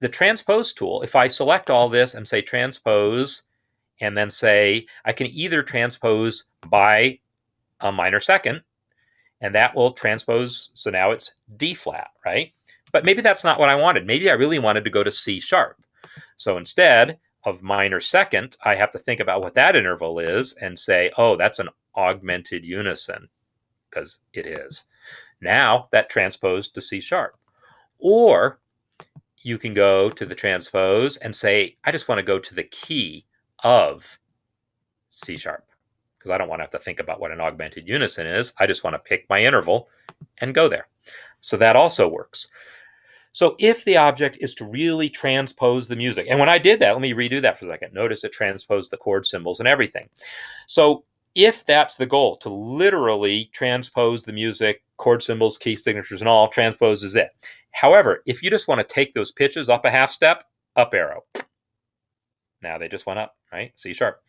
the Transpose tool, if I select all this and say Transpose, and then say, I can either transpose by a minor second, and that will transpose, so now it's D flat, right? But maybe that's not what I wanted. Maybe I really wanted to go to C sharp. So instead of minor second, I have to think about what that interval is and say, oh, that's an augmented unison, because it is. Now that transposed to C sharp. Or you can go to the transpose and say, I just want to go to the key of C sharp, because I don't want to have to think about what an augmented unison is. I just want to pick my interval and go there. So that also works. So if the object is to really transpose the music, and when I did that, let me redo that for a second. Notice it transposed the chord symbols and everything. So if that's the goal, to literally transpose the music, chord symbols, key signatures, and all, transpose is it. However, if you just want to take those pitches up a half step, up arrow. Now they just went up, right? C sharp.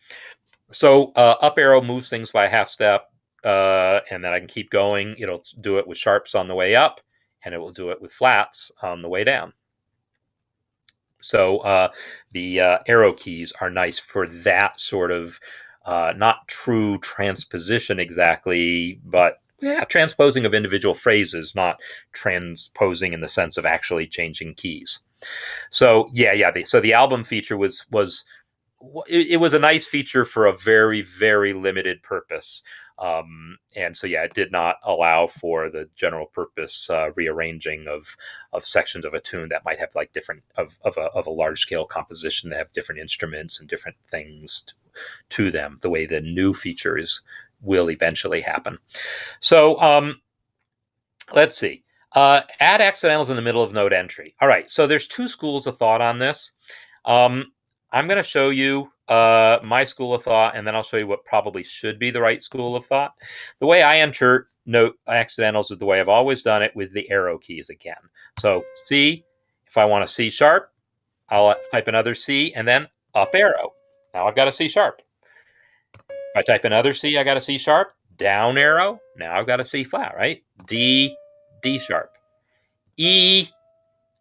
So up arrow moves things by a half step, and then I can keep going. It'll do it with sharps on the way up, and it will do it with flats on the way down. So the arrow keys are nice for that sort of not true transposition exactly, but yeah, transposing of individual phrases, not transposing in the sense of actually changing keys. So so the album feature was it was a nice feature for a very, very limited purpose. And so, it did not allow for the general purpose rearranging of sections of a tune that might have like different of a large scale composition that have different instruments and different things to them. The way the new features will eventually happen. So let's see. Add accidentals in the middle of note entry. All right. So there's two schools of thought on this. I'm going to show you my school of thought, and then I'll show you what probably should be the right school of thought. The way I enter note accidentals is the way I've always done it, with the arrow keys again. So C, if I want a C sharp, I'll type another C and then up arrow. Now I've got a C sharp. If I type another C, I got a C sharp. Down arrow. Now I've got a C flat, right? D, D sharp. E,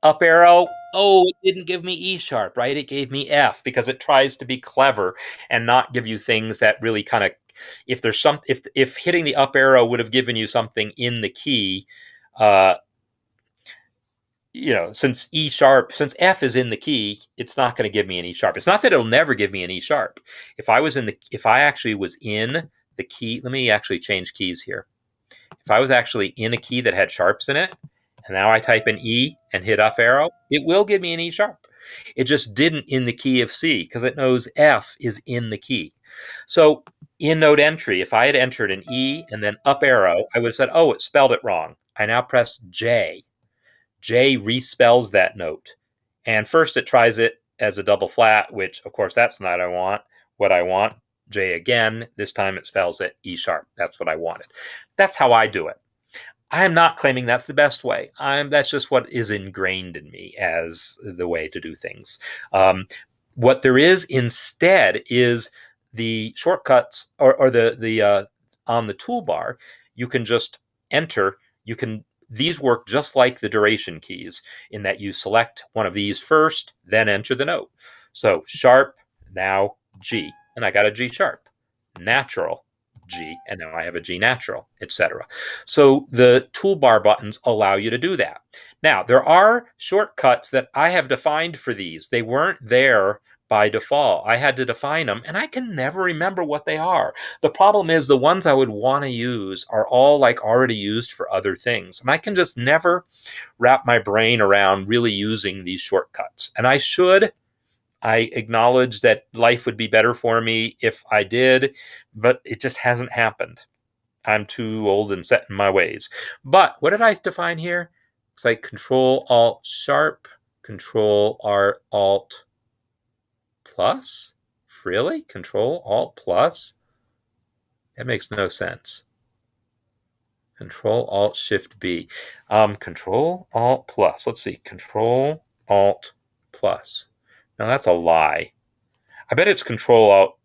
up arrow. Oh, it didn't give me E sharp, right? It gave me F, because it tries to be clever and not give you things that really kind of, if there's some, if hitting the up arrow would have given you something in the key, since F is in the key, it's not going to give me an E sharp. It's not that it'll never give me an E sharp. If I actually was in the key, let me actually change keys here. If I was actually in a key that had sharps in it, and now I type an E and hit up arrow, it will give me an E sharp. It just didn't in the key of C, because it knows F is in the key. So in note entry, if I had entered an E and then up arrow, I would have said, oh, it spelled it wrong. I now press J. J respells that note. And first it tries it as a double flat, which of course that's not what I want. J again, this time it spells it E sharp. That's what I wanted. That's how I do it. I am not claiming that's the best way. That's just what is ingrained in me as the way to do things. What there is instead is the shortcuts, or the on the toolbar. You can just enter. These work just like the duration keys, in that you select one of these first, then enter the note. So sharp, now G, and I got a G sharp. Natural, G, and now I have a G natural, etc. So the toolbar buttons allow you to do that. Now, there are shortcuts that I have defined for these. They weren't there by default. I had to define them, and I can never remember what they are. The problem is the ones I would want to use are all like already used for other things, and I can just never wrap my brain around really using these shortcuts. And I should. I acknowledge that life would be better for me if I did, but it just hasn't happened. I'm too old and set in my ways. But what did I define here? It's like Control Alt Sharp, Control Alt plus? Really? Control Alt plus? That makes no sense. Control Alt Shift B. Control Alt plus. Let's see. Control Alt plus. Now that's a lie. I bet it's Control Alt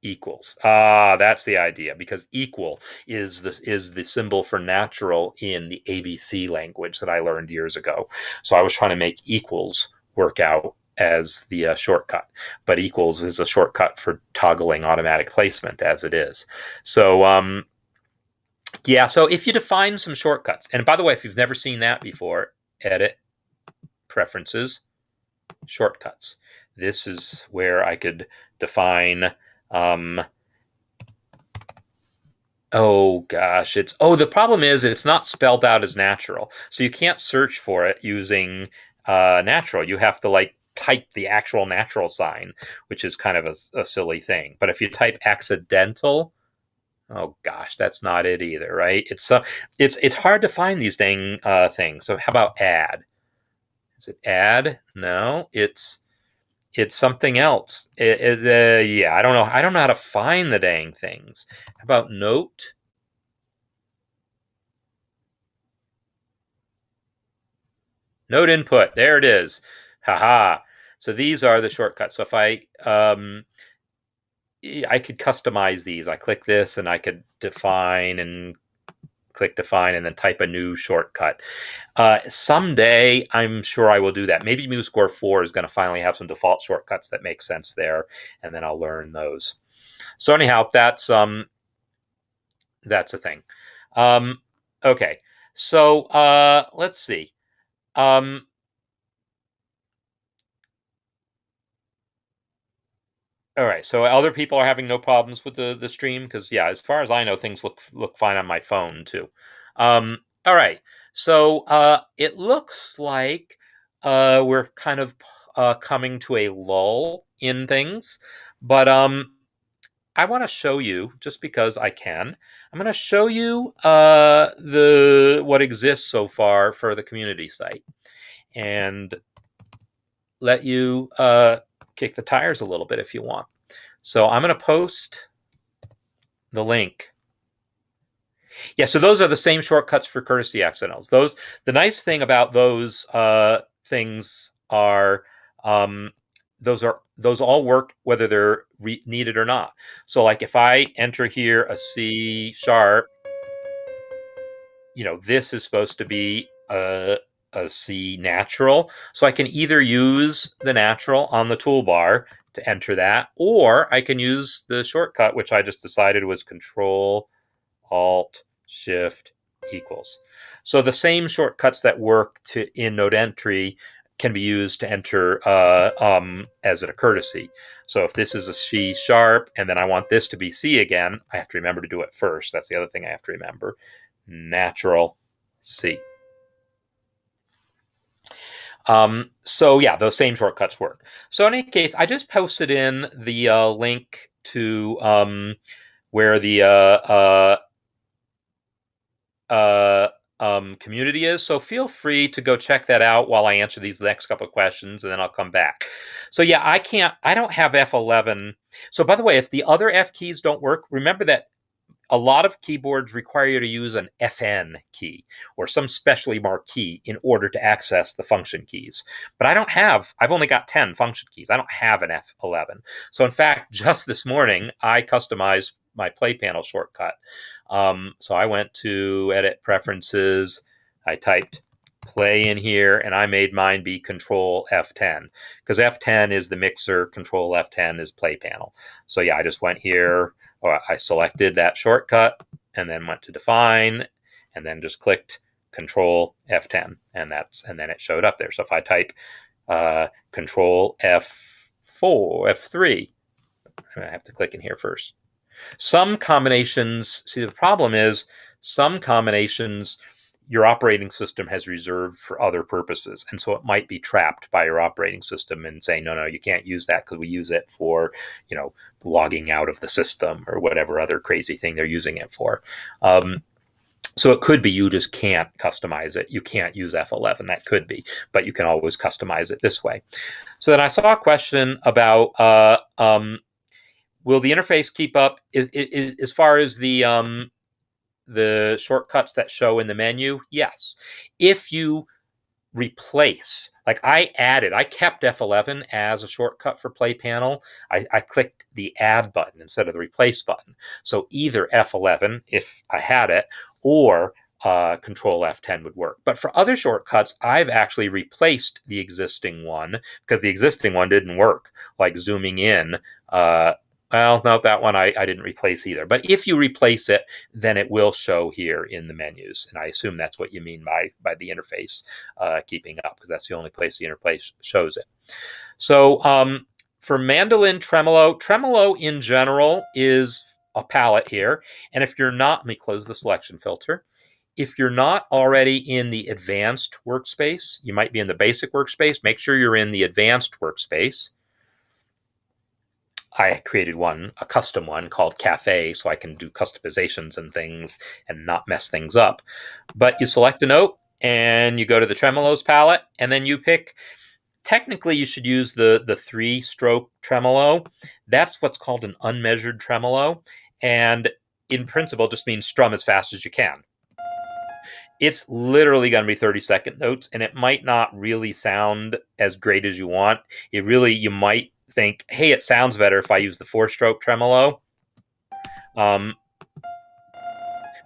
equals. That's the idea, because equal is the symbol for natural in the ABC language that I learned years ago. So I was trying to make equals work out as the shortcut, but equals is a shortcut for toggling automatic placement as it is. So so if you define some shortcuts, and by the way, if you've never seen that before, Edit, Preferences, Shortcuts. This is where I could define the problem is it's not spelled out as natural. So you can't search for it using natural. You have to like type the actual natural sign, which is kind of a silly thing. But if you type accidental, Oh gosh, that's not it either, right? It's hard to find these dang things. So how about add? Is it add? No, it's something else. Yeah, I don't know. I don't know how to find the dang things. How about note? Note input. There it is. Haha. So these are the shortcuts. So if I could customize these. I click this and I could define and click define and then type a new shortcut. Someday, I'm sure I will do that. Maybe MuseScore 4 is going to finally have some default shortcuts that make sense there, and then I'll learn those. So anyhow, that's a thing. Okay, so let's see. All right, so other people are having no problems with the stream because yeah, as far as I know, things look fine on my phone too. All right, so it looks like we're kind of coming to a lull in things, but I want to show you just because I can. I'm going to show you the what exists so far for the community site and let you kick the tires a little bit if you want. So I'm going to post the link. Yeah, so those are the same shortcuts for courtesy accidentals. The nice thing about those things are those all work whether they're needed or not. So like if I enter here a C sharp, this is supposed to be a C natural. So I can either use the natural on the toolbar to enter that, or I can use the shortcut, which I just decided was Control, Alt, Shift, equals. So the same shortcuts that work in node entry can be used to enter as a courtesy. So if this is a C sharp and then I want this to be C again, I have to remember to do it first. That's the other thing I have to remember. Natural C. So yeah, those same shortcuts work. So in any case, I just posted in the link to where the community is. So feel free to go check that out while I answer these next couple of questions, and then I'll come back. So yeah, I don't have F11. So by the way, if the other F keys don't work, remember that a lot of keyboards require you to use an FN key or some specially marked key in order to access the function keys. But I've only got 10 function keys. I don't have an F11. So in fact, just this morning, I customized my play panel shortcut. So I went to Edit Preferences. I typed play in here, and I made mine be Control F10 because F10 is the mixer, Control F10 is play panel. So yeah, I just went here, I selected that shortcut, and then went to define, and then just clicked Control F10, and then it showed up there. So if I type Control F4, F3, I have to click in here first. Some combinations, see, the problem is some combinations your operating system has reserved for other purposes. And so it might be trapped by your operating system and saying, no, you can't use that because we use it for, logging out of the system or whatever other crazy thing they're using it for. So it could be you just can't customize it. You can't use F11. That could be, but you can always customize it this way. So then I saw a question about will the interface keep up as far as the shortcuts that show in the menu? Yes. If you replace, like I kept F11 as a shortcut for play panel. I clicked the add button instead of the replace button. So either F11 if I had it, or Control F10 would work. But for other shortcuts, I've actually replaced the existing one because the existing one didn't work, like zooming in. Well, no, that one I didn't replace either. But if you replace it, then it will show here in the menus. And I assume that's what you mean by the interface keeping up, because that's the only place the interface shows it. So for mandolin tremolo in general is a palette here. And if you're not, let me close the selection filter. If you're not already in the advanced workspace, you might be in the basic workspace. Make sure you're in the advanced workspace. I created a custom one called Café, so I can do customizations and things and not mess things up. But you select a note and you go to the tremolos palette, and then you pick. Technically, you should use the 3-stroke tremolo. That's what's called an unmeasured tremolo, and in principle, just means strum as fast as you can. It's literally going to be 30-second notes, and it might not really sound as great as you want. You might think, hey, it sounds better if I use the 4-stroke tremolo.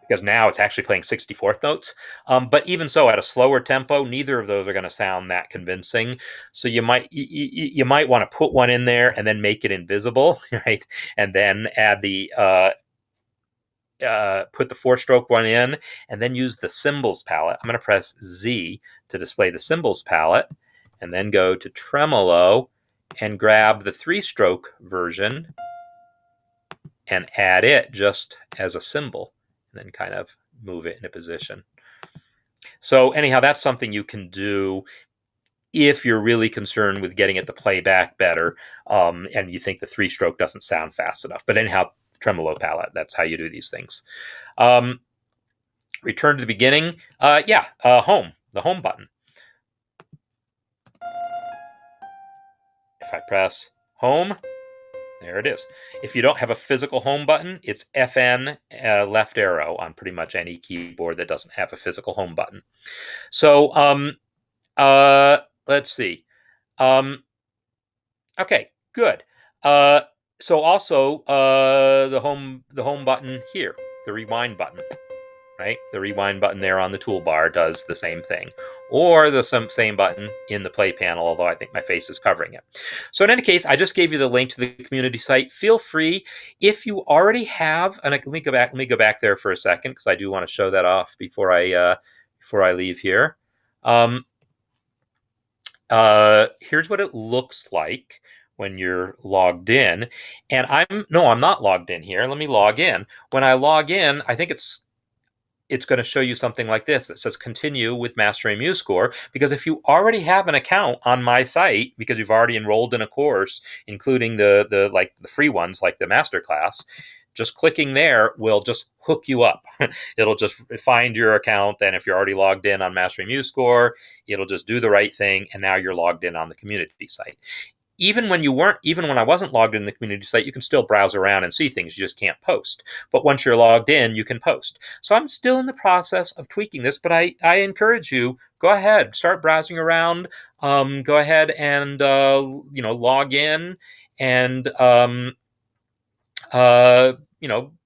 Because now it's actually playing 64th notes. But even so, at a slower tempo, neither of those are going to sound that convincing. So you might want to put one in there and then make it invisible, right? And then add put the 4-stroke one in, and then use the cymbals palette. I'm going to press Z to display the cymbals palette, and then go to tremolo and grab the 3-stroke version and add it just as a cymbal, and then kind of move it in a position. So anyhow, that's something you can do if you're really concerned with getting it to play back better, and you think the 3-stroke doesn't sound fast enough. But anyhow, tremolo palette, that's how you do these things. Return to the beginning. Home, the home button. If I press home, there it is. If you don't have a physical home button, it's FN left arrow on pretty much any keyboard that doesn't have a physical home button. So let's see. Okay, good. So also the home button here, the rewind button, right? The rewind button there on the toolbar does the same thing, or the same button in the play panel, although I think my face is covering it. So in any case, I just gave you the link to the community site. Feel free, if you already have, and let me go back there for a second, because I do want to show that off before I leave here. Here's what it looks like when you're logged in. And I'm not logged in here. Let me log in. When I log in, I think it's going to show you something like this that says continue with Mastering MuseScore, because if you already have an account on my site, because you've already enrolled in a course, including the free ones like the masterclass, just clicking there will just hook you up. It'll just find your account, and if you're already logged in on Mastering MuseScore, it'll just do the right thing, and now you're logged in on the community site. Even when I wasn't logged in the community site, you can still browse around and see things. You just can't post. But once you're logged in, you can post. So I'm still in the process of tweaking this, but I encourage you, go ahead, start browsing around. Go ahead and log in and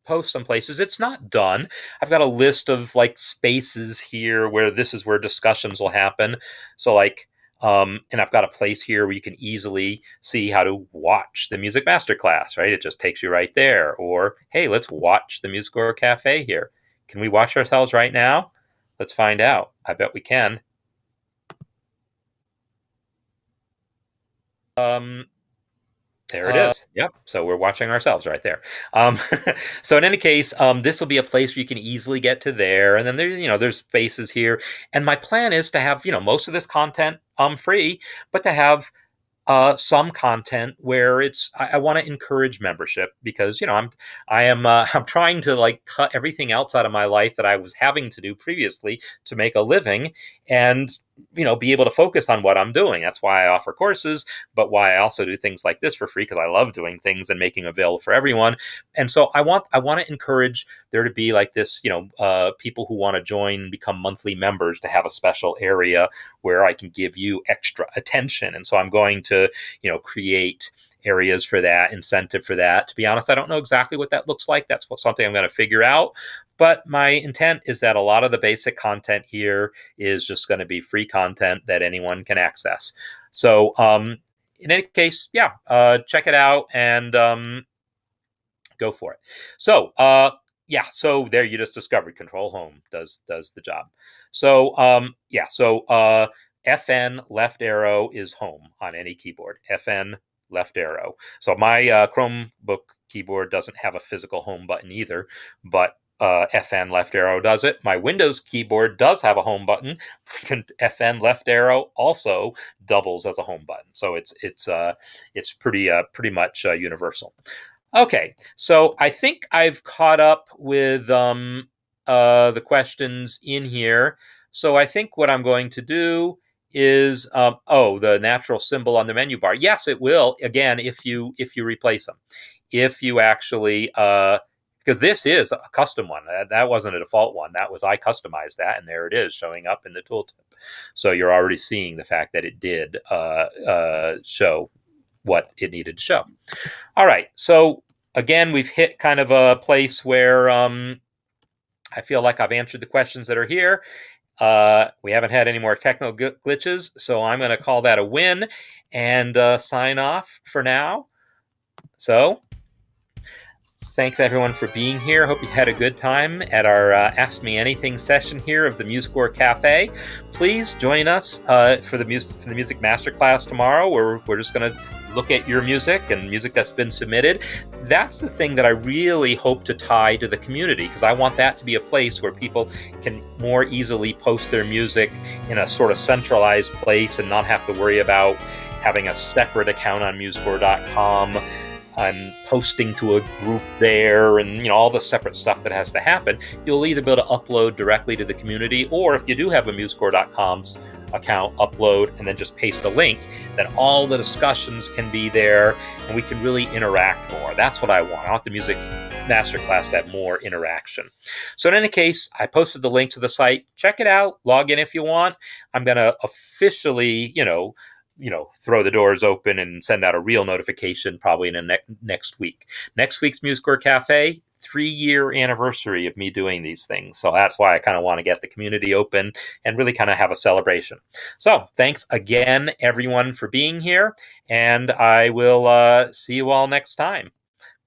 post some places. It's not done. I've got a list of spaces here where this is where discussions will happen. So and I've got a place here where you can easily see how to watch the music masterclass, right? It just takes you right there. Or, hey, let's watch the MuseScore Café here. Can we watch ourselves right now? Let's find out. I bet we can. There it is. Yep. So we're watching ourselves right there. So in any case, this will be a place where you can easily get to there. And then there's spaces here. And my plan is to have, most of this content free, but to have some content where I want to encourage membership, because I'm trying to cut everything else out of my life that I was having to do previously to make a living, and be able to focus on what I'm doing. That's why I offer courses, but why I also do things like this for free, because I love doing things and making available for everyone. And so I want to encourage there to be this, people who want to join and become monthly members, to have a special area where I can give you extra attention. And so I'm going to, create areas for that, incentive for that. To be honest, I don't know exactly what that looks like. That's something I'm going to figure out. But my intent is that a lot of the basic content here is just going to be free content that anyone can access. So in any case, check it out and go for it. So so there you just discovered Control Home does the job. So FN left arrow is home on any keyboard. FN left arrow. So my Chromebook keyboard doesn't have a physical home button either, but FN left arrow does it. My Windows keyboard does have a home button. FN left arrow also doubles as a home button, so it's pretty much universal. Okay, so I think I've caught up with the questions in here. So I think what I'm going to do is the natural symbol on the menu bar. Yes, it will. Again, if you replace them, if you actually because this is a custom one. That wasn't a default one. That was I customized that, and there it is showing up in the tooltip. So you're already seeing the fact that it did show what it needed to show. All right, so again, we've hit kind of a place where I feel like I've answered the questions that are here. We haven't had any more technical glitches, so I'm going to call that a win and sign off for now. So thanks everyone for being here. Hope you had a good time at our Ask Me Anything session here of the MuseScore Café. Please join us for the music masterclass tomorrow, where we're just going to look at your music and music that's been submitted. That's the thing that I really hope to tie to the community, because I want that to be a place where people can more easily post their music in a sort of centralized place and not have to worry about having a separate account on MuseScore.com and posting to a group there, and all the separate stuff that has to happen. You'll either be able to upload directly to the community, or if you do have a MuseScore.com's account, upload and then just paste a link, then all the discussions can be there and we can really interact more. That's what I want. I want the music masterclass to have more interaction. So in any case, I posted the link to the site. Check it out. Log in if you want. I'm going to officially, throw the doors open and send out a real notification probably in the next week. Next week's MuseScore Cafe, 3-year anniversary of me doing these things. So that's why I kind of want to get the community open and really kind of have a celebration. So thanks again, everyone, for being here. And I will see you all next time.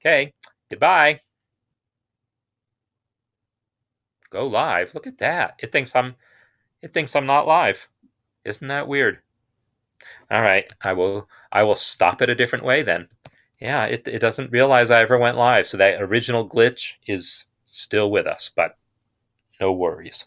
Okay, goodbye. Go live. Look at that. It thinks I'm not live. Isn't that weird? All right, I will stop it a different way then. Yeah, it doesn't realize I ever went live, so that original glitch is still with us, but no worries.